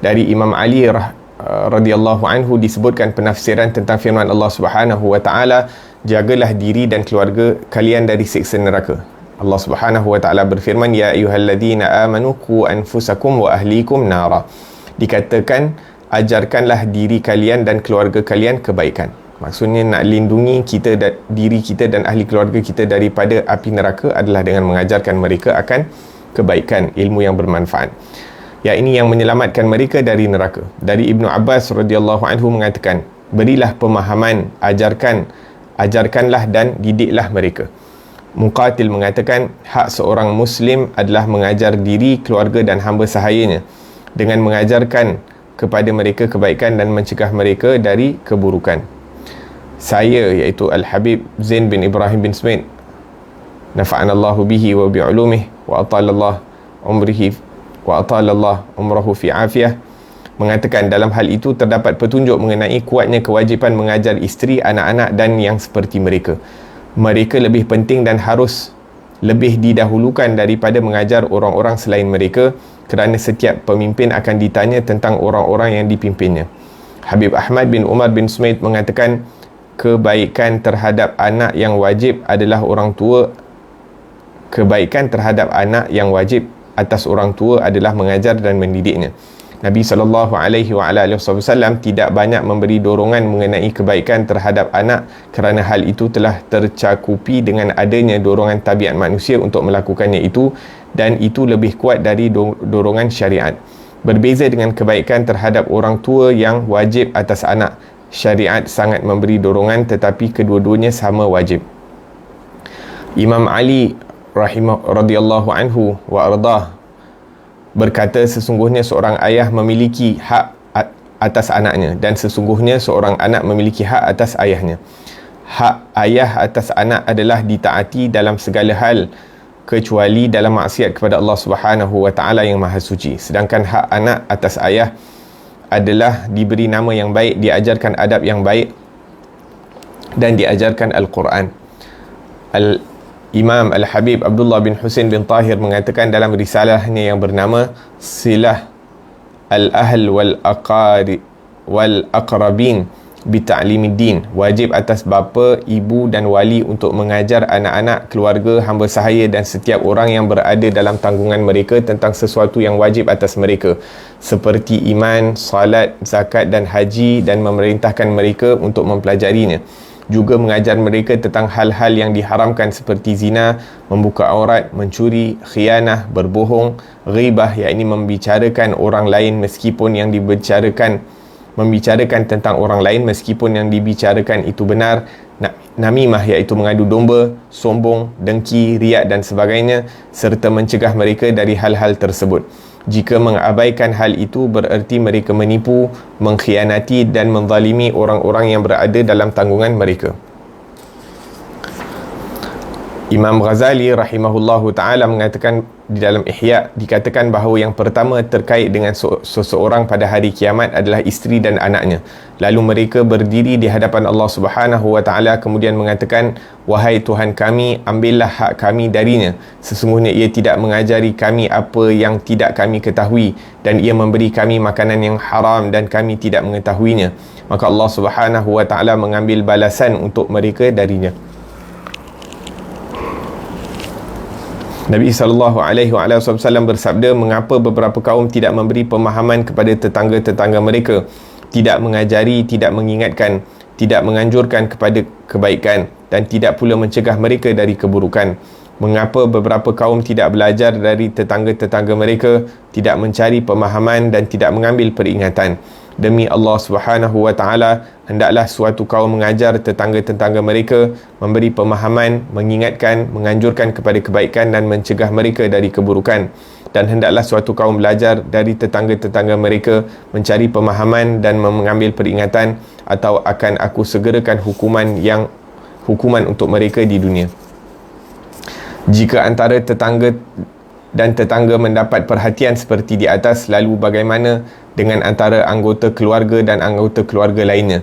Dari Imam Ali radhiyallahu anhu disebutkan penafsiran tentang firman Allah Subhanahu wa taala, jagalah diri dan keluarga kalian dari siksa neraka. Allah Subhanahu wa taala berfirman, ya ayyuhalladzina amanu qu anfusakum wa ahlikum nara. Dikatakan ajarkanlah diri kalian dan keluarga kalian kebaikan. Maksudnya nak lindungi kita dan diri kita dan ahli keluarga kita daripada api neraka adalah dengan mengajarkan mereka akan kebaikan, ilmu yang bermanfaat. Ya, ini yang menyelamatkan mereka dari neraka. Dari Ibnu Abbas radhiyallahu anhu mengatakan, berilah pemahaman, ajarkanlah dan didiklah mereka. Muqatil mengatakan, hak seorang Muslim adalah mengajar diri, keluarga dan hamba sahayanya dengan mengajarkan kepada mereka kebaikan dan mencegah mereka dari keburukan. Saya, iaitu Al-Habib Zain bin Ibrahim bin Smith, nafa'anallahu bihi wa bi'ulumihi wa atalallah umrahu fi afiyah, mengatakan dalam hal itu terdapat petunjuk mengenai kuatnya kewajipan mengajar isteri, anak-anak dan yang seperti mereka. Mereka lebih penting dan harus lebih didahulukan daripada mengajar orang-orang selain mereka, kerana setiap pemimpin akan ditanya tentang orang-orang yang dipimpinnya. Habib Ahmad bin Umar bin Sumaid mengatakan, kebaikan terhadap anak yang wajib adalah orang tua. Kebaikan terhadap anak yang wajib atas orang tua adalah mengajar dan mendidiknya. Nabi SAW tidak banyak memberi dorongan mengenai kebaikan terhadap anak kerana hal itu telah tercakupi dengan adanya dorongan tabiat manusia untuk melakukannya itu, dan itu lebih kuat dari dorongan syariat. Berbeza dengan kebaikan terhadap orang tua yang wajib atas anak, syariat sangat memberi dorongan tetapi kedua-duanya sama wajib. Imam Ali radhiyallahu anhu wa ardah berkata, sesungguhnya seorang ayah memiliki hak atas anaknya, dan sesungguhnya seorang anak memiliki hak atas ayahnya. Hak ayah atas anak adalah ditaati dalam segala hal kecuali dalam maksiat kepada Allah Subhanahu wa taala yang Maha Suci. Sedangkan hak anak atas ayah adalah diberi nama yang baik, diajarkan adab yang baik dan diajarkan Al-Quran. Imam Al-Habib Abdullah bin Husain bin Tahir mengatakan dalam risalahnya yang bernama Silah Al-Ahl wal-Aqrabin Bita'limiddin, wajib atas bapa, ibu dan wali untuk mengajar anak-anak, keluarga, hamba sahaya dan setiap orang yang berada dalam tanggungan mereka tentang sesuatu yang wajib atas mereka, seperti iman, salat, zakat dan haji, dan memerintahkan mereka untuk mempelajarinya. Juga mengajar mereka tentang hal-hal yang diharamkan seperti zina, membuka aurat, mencuri, khianah, berbohong, ghibah, iaitu membicarakan orang lain meskipun yang membicarakan tentang orang lain meskipun yang dibicarakan itu benar, namimah iaitu mengadu domba, sombong, dengki, riak dan sebagainya, serta mencegah mereka dari hal-hal tersebut. Jika mengabaikan hal itu bererti mereka menipu, mengkhianati dan menzalimi orang-orang yang berada dalam tanggungan mereka. Imam Ghazali rahimahullahu ta'ala mengatakan di dalam Ihya, dikatakan bahawa yang pertama terkait dengan seseorang pada hari kiamat adalah isteri dan anaknya. Lalu mereka berdiri di hadapan Allah Subhanahu wa ta'ala kemudian mengatakan, wahai Tuhan kami, ambillah hak kami darinya. Sesungguhnya ia tidak mengajari kami apa yang tidak kami ketahui, dan ia memberi kami makanan yang haram dan kami tidak mengetahuinya. Maka Allah Subhanahu wa ta'ala mengambil balasan untuk mereka darinya. Nabi SAW bersabda, mengapa beberapa kaum tidak memberi pemahaman kepada tetangga-tetangga mereka, tidak mengajari, tidak mengingatkan, tidak menganjurkan kepada kebaikan, dan tidak pula mencegah mereka dari keburukan? Mengapa beberapa kaum tidak belajar dari tetangga-tetangga mereka, tidak mencari pemahaman dan tidak mengambil peringatan? Demi Allah Subhanahu wa ta'ala, hendaklah suatu kaum mengajar tetangga-tetangga mereka, memberi pemahaman, mengingatkan, menganjurkan kepada kebaikan dan mencegah mereka dari keburukan. Dan hendaklah suatu kaum belajar dari tetangga-tetangga mereka, mencari pemahaman dan mengambil peringatan, atau akan aku segerakan hukuman untuk mereka di dunia. Jika antara tetangga dan tetangga mendapat perhatian seperti di atas, lalu bagaimana dengan antara anggota keluarga dan anggota keluarga lainnya?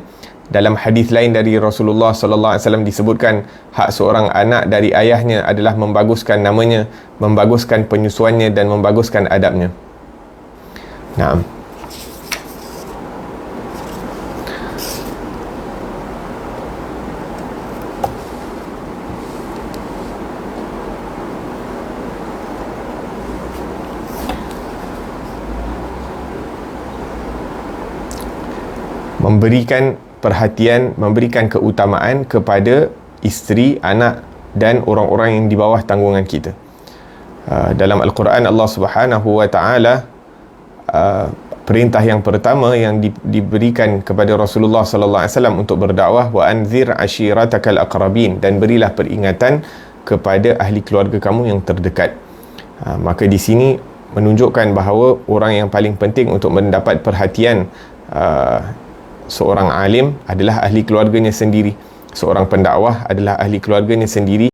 Dalam hadis lain dari Rasulullah sallallahu alaihi wasallam disebutkan, hak seorang anak dari ayahnya adalah membaguskan namanya, membaguskan penyusuannya dan membaguskan adabnya. Naam. Memberikan perhatian, memberikan keutamaan kepada isteri, anak dan orang-orang yang di bawah tanggungan kita. Dalam Al-Quran Allah Subhanahu wa ta'ala, perintah yang pertama yang diberikan kepada Rasulullah sallallahu alaihi wasallam untuk berdakwah, wa anzir ashiratakal aqrabin, dan berilah peringatan kepada ahli keluarga kamu yang terdekat. Maka di sini menunjukkan bahawa orang yang paling penting untuk mendapat perhatian seorang alim adalah ahli keluarganya sendiri. Seorang pendakwah adalah ahli keluarganya sendiri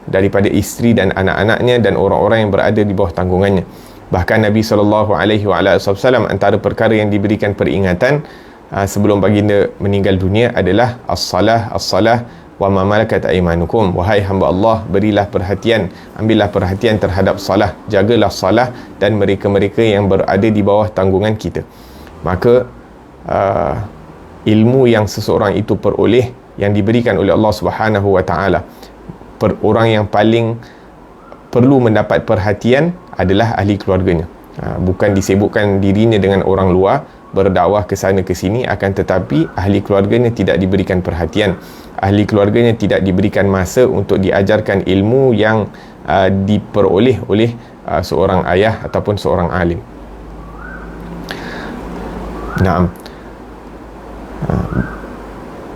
daripada isteri dan anak-anaknya dan orang-orang yang berada di bawah tanggungannya. Bahkan Nabi SAW, antara perkara yang diberikan peringatan sebelum baginda meninggal dunia adalah as-salah wa ma malakat aymanukum. Wahai hamba Allah, berilah perhatian, ambillah perhatian terhadap salah, jagalah salah dan mereka-mereka yang berada di bawah tanggungan kita. Maka ilmu yang seseorang itu peroleh, yang diberikan oleh Allah Subhanahu wa taala, orang yang paling perlu mendapat perhatian adalah ahli keluarganya. Bukan disibukkan dirinya dengan orang luar, berdakwah ke sana ke sini, akan tetapi ahli keluarganya tidak diberikan perhatian, ahli keluarganya tidak diberikan masa untuk diajarkan ilmu yang diperoleh oleh seorang ayah ataupun seorang alim. Naam.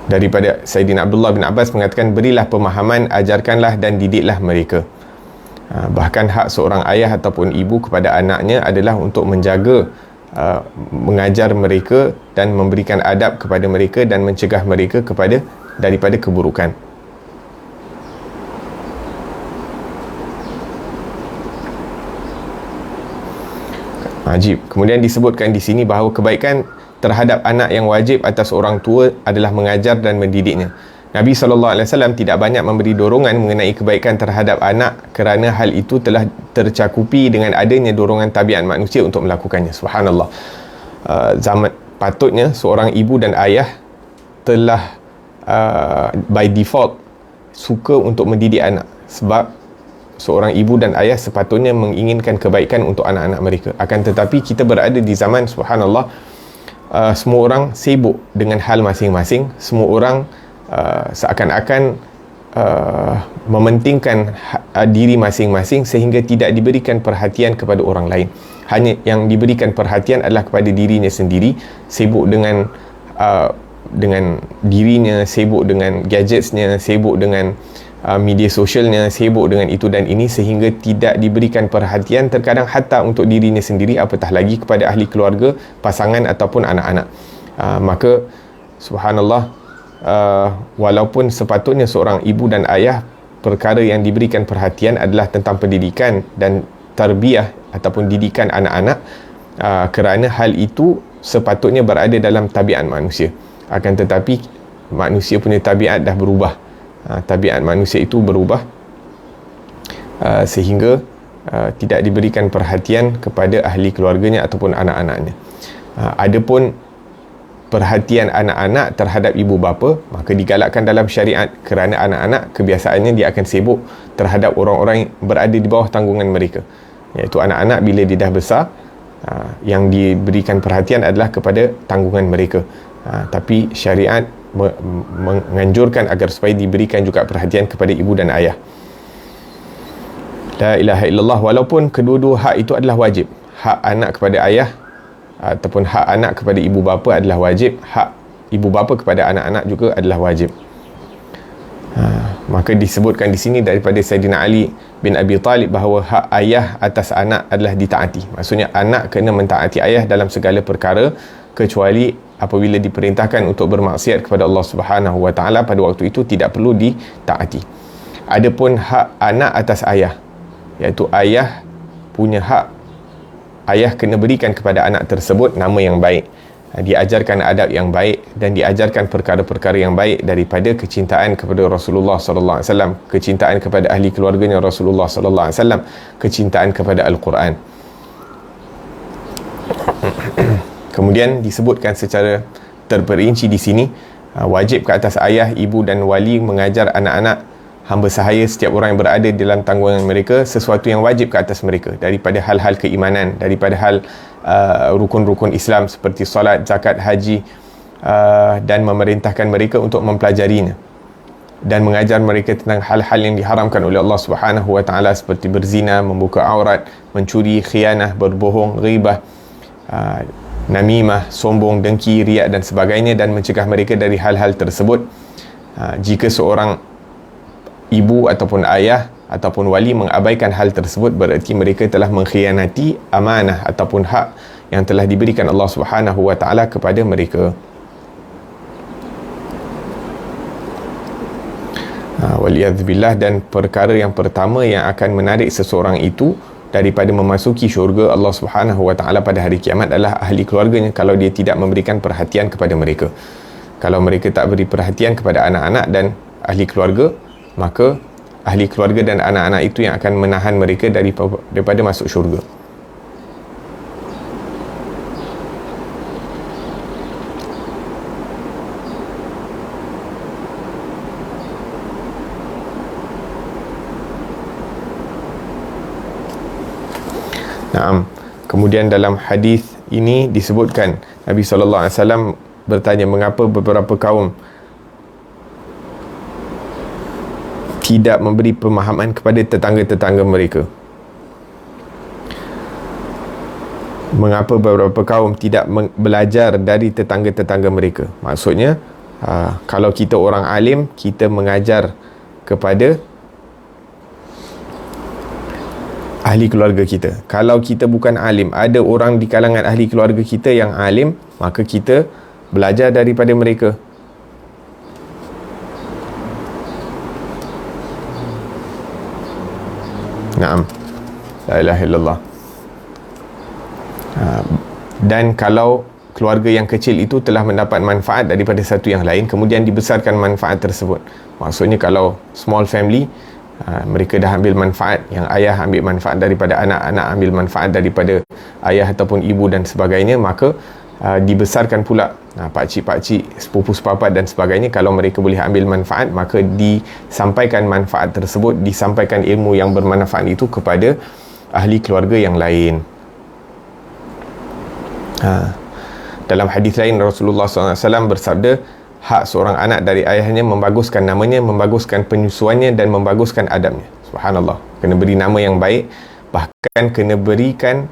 Daripada Sayyidina Abdullah bin Abbas mengatakan, berilah pemahaman, ajarkanlah dan didiklah mereka. Bahkan hak seorang ayah ataupun ibu kepada anaknya adalah untuk menjaga, mengajar mereka dan memberikan adab kepada mereka dan mencegah mereka daripada keburukan. Ajib. Kemudian disebutkan di sini bahawa kebaikan terhadap anak yang wajib atas orang tua adalah mengajar dan mendidiknya. Nabi SAW tidak banyak memberi dorongan mengenai kebaikan terhadap anak kerana hal itu telah tercakupi dengan adanya dorongan tabiat manusia untuk melakukannya. Subhanallah. Zaman patutnya seorang ibu dan ayah telah by default suka untuk mendidik anak, sebab seorang ibu dan ayah sepatutnya menginginkan kebaikan untuk anak-anak mereka. Akan tetapi kita berada di zaman, subhanallah, semua orang sibuk dengan hal masing-masing. Semua orang seakan-akan mementingkan diri masing-masing sehingga tidak diberikan perhatian kepada orang lain. Hanya yang diberikan perhatian adalah kepada dirinya sendiri, sibuk dengan dirinya, sibuk dengan gadgetsnya, sibuk dengan media sosialnya, sibuk dengan itu dan ini, sehingga tidak diberikan perhatian terkadang hatta untuk dirinya sendiri, apatah lagi kepada ahli keluarga, pasangan ataupun anak-anak. Maka subhanallah, walaupun sepatutnya seorang ibu dan ayah perkara yang diberikan perhatian adalah tentang pendidikan dan tarbiyah ataupun didikan anak-anak, kerana hal itu sepatutnya berada dalam tabiat manusia. Akan tetapi manusia punya tabiat dah berubah. Tabiat manusia itu berubah sehingga tidak diberikan perhatian kepada ahli keluarganya ataupun anak-anaknya. Adapun perhatian anak-anak terhadap ibu bapa, maka digalakkan dalam syariat, kerana anak-anak kebiasaannya dia akan sibuk terhadap orang-orang yang berada di bawah tanggungan mereka, iaitu anak-anak bila dia dah besar, yang diberikan perhatian adalah kepada tanggungan mereka. Tapi syariat menganjurkan agar supaya diberikan juga perhatian kepada ibu dan ayah. La ilaha illallah. Walaupun kedua-dua hak itu adalah wajib, hak anak kepada ayah ataupun hak anak kepada ibu bapa adalah wajib, hak ibu bapa kepada anak-anak juga adalah wajib. Maka disebutkan di sini daripada Sayyidina Ali bin Abi Talib bahawa hak ayah atas anak adalah ditaati. Maksudnya anak kena mentaati ayah dalam segala perkara, kecuali apabila diperintahkan untuk bermaksiat kepada Allah Subhanahu wa taala, pada waktu itu tidak perlu ditaati. Adapun hak anak atas ayah, iaitu ayah punya hak, ayah kena berikan kepada anak tersebut nama yang baik, diajarkan adab yang baik dan diajarkan perkara-perkara yang baik daripada kecintaan kepada Rasulullah sallallahu alaihi wasallam, kecintaan kepada ahli keluarganya Rasulullah sallallahu alaihi wasallam, kecintaan kepada Al-Quran. Kemudian disebutkan secara terperinci di sini, wajib ke atas ayah, ibu dan wali mengajar anak-anak hamba sahaya, setiap orang yang berada dalam tanggungan mereka, sesuatu yang wajib ke atas mereka daripada hal-hal keimanan, daripada hal rukun-rukun Islam seperti solat, zakat, haji, dan memerintahkan mereka untuk mempelajarinya dan mengajar mereka tentang hal-hal yang diharamkan oleh Allah Subhanahu wa taala seperti berzina, membuka aurat, mencuri, khianah, berbohong, ghibah, namimah, sombong, dengki, riak dan sebagainya, dan mencegah mereka dari hal-hal tersebut. Jika seorang ibu ataupun ayah ataupun wali mengabaikan hal tersebut, berarti mereka telah mengkhianati amanah ataupun hak yang telah diberikan Allah Subhanahu wa taala kepada mereka. Waliyadzubillah. Dan perkara yang pertama yang akan menarik seseorang itu daripada memasuki syurga Allah Subhanahu wa taala pada hari kiamat adalah ahli keluarganya, kalau dia tidak memberikan perhatian kepada mereka. Kalau mereka tak beri perhatian kepada anak-anak dan ahli keluarga, maka ahli keluarga dan anak-anak itu yang akan menahan mereka daripada masuk syurga. Naam. Kemudian dalam hadis ini disebutkan Nabi SAW bertanya mengapa beberapa kaum tidak memberi pemahaman kepada tetangga-tetangga mereka. Mengapa beberapa kaum tidak belajar dari tetangga-tetangga mereka? Maksudnya kalau kita orang alim, kita mengajar kepada ahli keluarga kita. Kalau kita bukan alim, ada orang di kalangan ahli keluarga kita yang alim, maka kita belajar daripada mereka. Naam. La ilaha illallah. Dan kalau keluarga yang kecil itu telah mendapat manfaat daripada satu yang lain, kemudian dibesarkan manfaat tersebut. Maksudnya kalau small family, mereka dah ambil manfaat, yang ayah ambil manfaat daripada anak, anak ambil manfaat daripada ayah ataupun ibu dan sebagainya, maka dibesarkan pula pakcik-pakcik, sepupu-sepapat dan sebagainya. Kalau mereka boleh ambil manfaat, maka disampaikan manfaat tersebut, disampaikan ilmu yang bermanfaat itu kepada ahli keluarga yang lain. Dalam hadis lain Rasulullah SAW bersabda, hak seorang anak dari ayahnya membaguskan namanya, membaguskan penyusuannya dan membaguskan adabnya. Subhanallah. Kena beri nama yang baik, bahkan kena berikan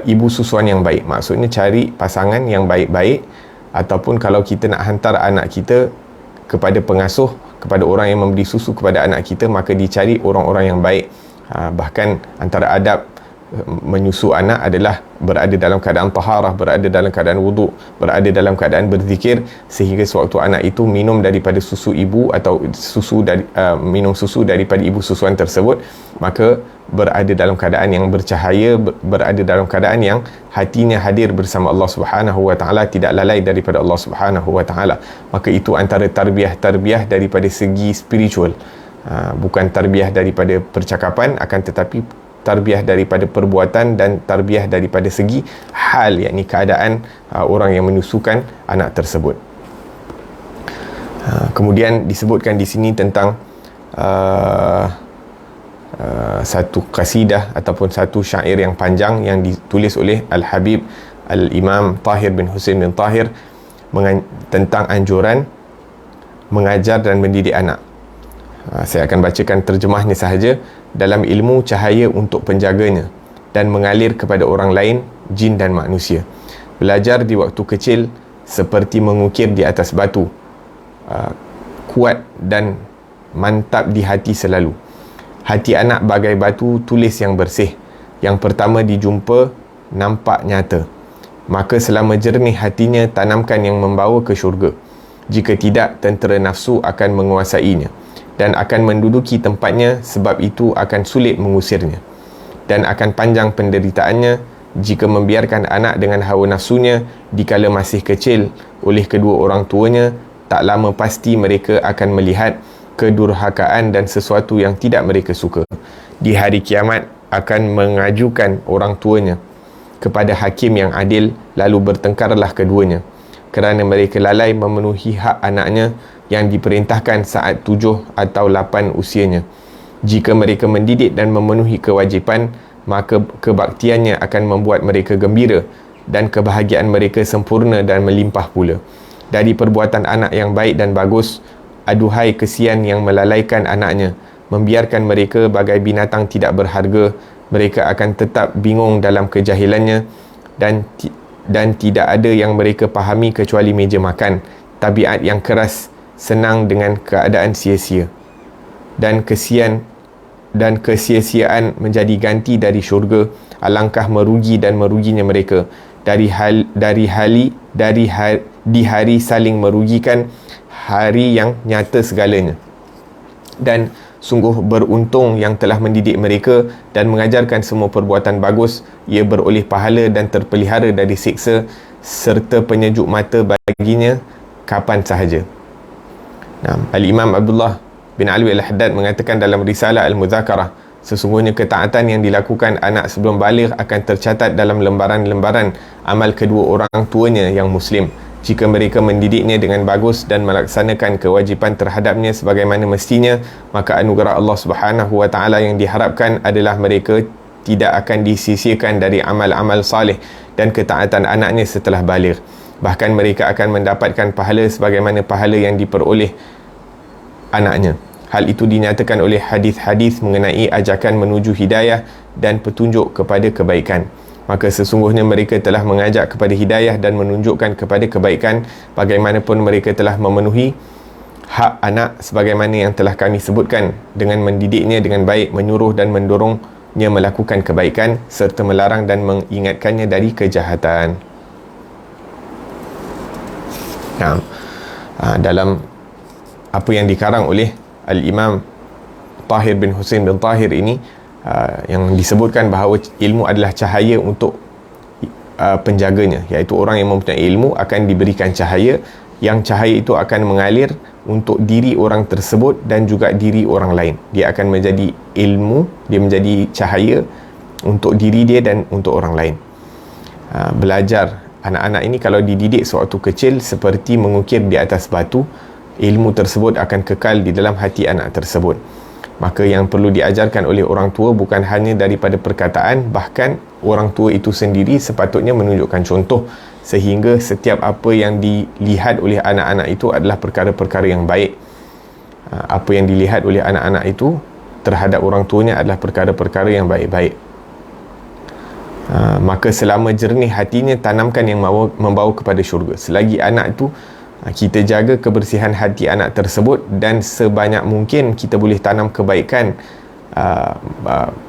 ibu susuan yang baik. Maksudnya cari pasangan yang baik-baik, ataupun kalau kita nak hantar anak kita kepada pengasuh, kepada orang yang memberi susu kepada anak kita, maka dicari orang-orang yang baik. Bahkan antara adab menyusu anak adalah berada dalam keadaan taharah, berada dalam keadaan wuduk, berada dalam keadaan berzikir, sehingga sewaktu anak itu minum daripada susu ibu atau minum susu daripada ibu susuan tersebut, maka berada dalam keadaan yang bercahaya, berada dalam keadaan yang hatinya hadir bersama Allah Subhanahu wa taala, tidak lalai daripada Allah Subhanahu wa taala. Maka itu antara tarbiyah daripada segi spiritual, bukan tarbiyah daripada percakapan, akan tetapi tarbiyah daripada perbuatan dan tarbiyah daripada segi hal, yakni keadaan orang yang menyusukan anak tersebut. Kemudian disebutkan di sini tentang satu kasidah ataupun satu syair yang panjang yang ditulis oleh Al-Habib Al-Imam Tahir bin Husain bin Tahir tentang anjuran mengajar dan mendidik anak. Saya akan bacakan terjemahnya sahaja. Dalam ilmu, cahaya untuk penjaganya dan mengalir kepada orang lain, jin dan manusia. Belajar di waktu kecil seperti mengukir di atas batu, kuat dan mantap di hati selalu. Hati anak bagai batu tulis yang bersih, yang pertama dijumpa nampak nyata. Maka selama jernih hatinya, tanamkan yang membawa ke syurga. Jika tidak, tentera nafsu akan menguasainya dan akan menduduki tempatnya, sebab itu akan sulit mengusirnya, dan akan panjang penderitaannya jika membiarkan anak dengan hawa nafsunya dikala masih kecil oleh kedua orang tuanya. Tak lama pasti mereka akan melihat kedurhakaan dan sesuatu yang tidak mereka suka. Di hari kiamat akan mengajukan orang tuanya kepada hakim yang adil, lalu bertengkarlah keduanya kerana mereka lalai memenuhi hak anaknya yang diperintahkan saat 7 atau 8 usianya. Jika mereka mendidik dan memenuhi kewajipan, maka kebaktiannya akan membuat mereka gembira dan kebahagiaan mereka sempurna dan melimpah pula. Dari perbuatan anak yang baik dan bagus, aduhai kesian yang melalaikan anaknya, membiarkan mereka bagai binatang tidak berharga. Mereka akan tetap bingung dalam kejahilannya dan tidak ada yang mereka pahami kecuali meja makan, tabiat yang keras, senang dengan keadaan sia-sia, dan kesia-siaan menjadi ganti dari syurga. Alangkah merugi dan meruginya mereka di hari saling merugikan, hari yang nyata segalanya. Dan Sungguh beruntung yang telah mendidik mereka dan mengajarkan semua perbuatan bagus. Ia beroleh pahala dan terpelihara dari siksa serta penyejuk mata baginya kapan sahaja. Al-Imam Abdullah bin Alwi Al-Haddad mengatakan dalam risalah Al-Mudzakarah, sesungguhnya ketaatan yang dilakukan anak sebelum baligh akan tercatat dalam lembaran-lembaran amal kedua orang tuanya yang muslim. Jika mereka mendidiknya dengan bagus dan melaksanakan kewajipan terhadapnya sebagaimana mestinya, maka anugerah Allah Subhanahu wa taala yang diharapkan adalah mereka tidak akan disisihkan dari amal-amal saleh dan ketaatan anaknya setelah baligh. Bahkan mereka akan mendapatkan pahala sebagaimana pahala yang diperoleh anaknya. Hal itu dinyatakan oleh hadis-hadis mengenai ajakan menuju hidayah dan petunjuk kepada kebaikan. Maka sesungguhnya mereka telah mengajak kepada hidayah dan menunjukkan kepada kebaikan, bagaimanapun mereka telah memenuhi hak anak sebagaimana yang telah kami sebutkan dengan mendidiknya dengan baik, menyuruh dan mendorongnya melakukan kebaikan serta melarang dan mengingatkannya dari kejahatan. Dalam apa yang dikarang oleh Al-Imam Tahir bin Husain bin Tahir ini, yang disebutkan bahawa ilmu adalah cahaya untuk penjaganya, iaitu orang yang mempunyai ilmu akan diberikan cahaya, yang cahaya itu akan mengalir untuk diri orang tersebut dan juga diri orang lain. Dia akan menjadi ilmu, dia menjadi cahaya untuk diri dia dan untuk orang lain. Belajar anak-anak ini kalau dididik sewaktu kecil seperti mengukir di atas batu, ilmu tersebut akan kekal di dalam hati anak tersebut. Maka yang perlu diajarkan oleh orang tua bukan hanya daripada perkataan, bahkan orang tua itu sendiri sepatutnya menunjukkan contoh, sehingga setiap apa yang dilihat oleh anak-anak itu adalah perkara-perkara yang baik. Apa yang dilihat oleh anak-anak itu terhadap orang tuanya adalah perkara-perkara yang baik-baik. Maka selama jernih hatinya, tanamkan yang membawa kepada syurga. Selagi anak itu, kita jaga kebersihan hati anak tersebut, dan sebanyak mungkin kita boleh tanam kebaikan,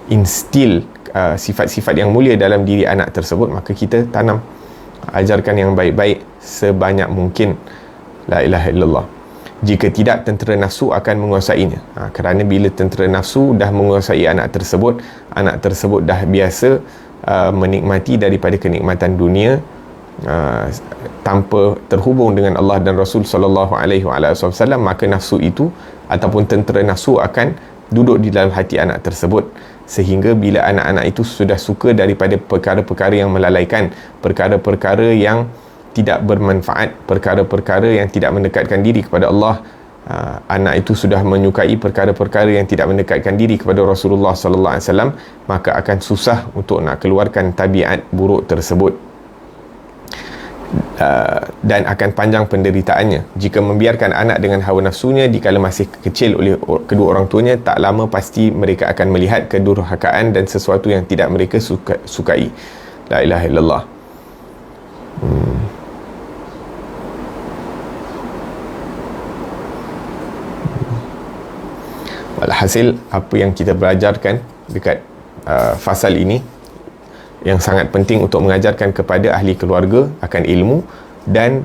instil sifat-sifat yang mulia dalam diri anak tersebut, maka kita tanam, ajarkan yang baik-baik sebanyak mungkin. La ilaha illallah. Jika tidak, tentera nafsu akan menguasainya. Kerana bila tentera nafsu dah menguasai anak tersebut dah biasa menikmati daripada kenikmatan dunia, tanpa terhubung dengan Allah dan Rasul sallallahu alaihi wasallam, maka nafsu itu ataupun tentera nafsu akan duduk di dalam hati anak tersebut, sehingga bila anak-anak itu sudah suka daripada perkara-perkara yang melalaikan, perkara-perkara yang tidak bermanfaat, perkara-perkara yang tidak mendekatkan diri kepada Allah, anak itu sudah menyukai perkara-perkara yang tidak mendekatkan diri kepada Rasulullah sallallahu alaihi wasallam, maka akan susah untuk nak keluarkan tabiat buruk tersebut. Dan akan panjang penderitaannya. Jika membiarkan anak dengan hawa nafsunya dikala masih kecil oleh kedua orang tuanya, tak lama pasti mereka akan melihat kedurhakaan dan sesuatu yang tidak mereka sukai. La ilaha illallah. Walhasil, apa yang kita belajarkan dekat fasal ini yang sangat penting untuk mengajarkan kepada ahli keluarga akan ilmu dan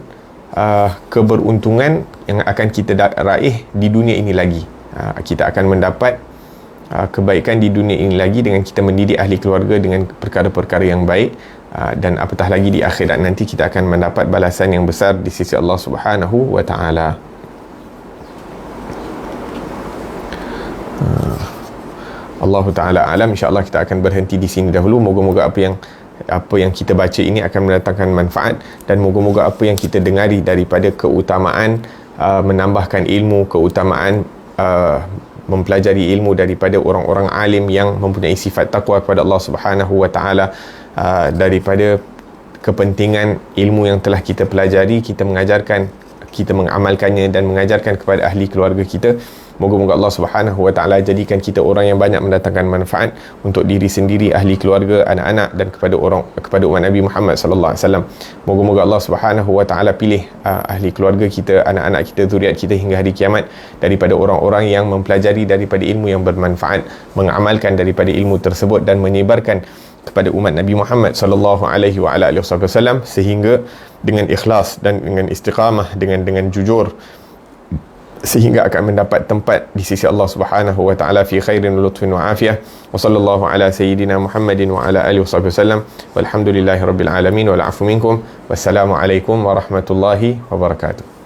keberuntungan yang akan kita raih di dunia ini lagi. Kita akan mendapat kebaikan di dunia ini lagi dengan kita mendidik ahli keluarga dengan perkara-perkara yang baik, dan apatah lagi di akhirat nanti kita akan mendapat balasan yang besar di sisi Allah Subhanahu wa taala. Allah Ta'ala alam. InsyaAllah kita akan berhenti di sini dahulu. Moga-moga apa yang kita baca ini akan mendatangkan manfaat, dan moga-moga apa yang kita dengari daripada keutamaan menambahkan ilmu, keutamaan mempelajari ilmu daripada orang-orang alim yang mempunyai sifat taqwa kepada Allah Subhanahu wa taala, daripada kepentingan ilmu yang telah kita pelajari, kita mengajarkan, kita mengamalkannya dan mengajarkan kepada ahli keluarga kita. Moga-moga Allah Subhanahu wa taala jadikan kita orang yang banyak mendatangkan manfaat untuk diri sendiri, ahli keluarga, anak-anak, dan kepada umat Nabi Muhammad sallallahu alaihi wasallam. Moga-moga Allah Subhanahu wa taala pilih ahli keluarga kita, anak-anak kita, zuriat kita hingga hari kiamat daripada orang-orang yang mempelajari daripada ilmu yang bermanfaat, mengamalkan daripada ilmu tersebut dan menyebarkan kepada umat Nabi Muhammad sallallahu alaihi wasallam, sehingga dengan ikhlas dan dengan istiqamah, dengan jujur sehingga akan mendapat tempat di sisi Allah Subhanahu wa taala fi khairin wa lutfin wa afiyah. Wa sallallahu ala sayyidina Muhammadin wa ala alihi wasallam. Walhamdulillahirabbil alamin wal afu minkum. Wassalamu alaikum warahmatullahi wabarakatuh.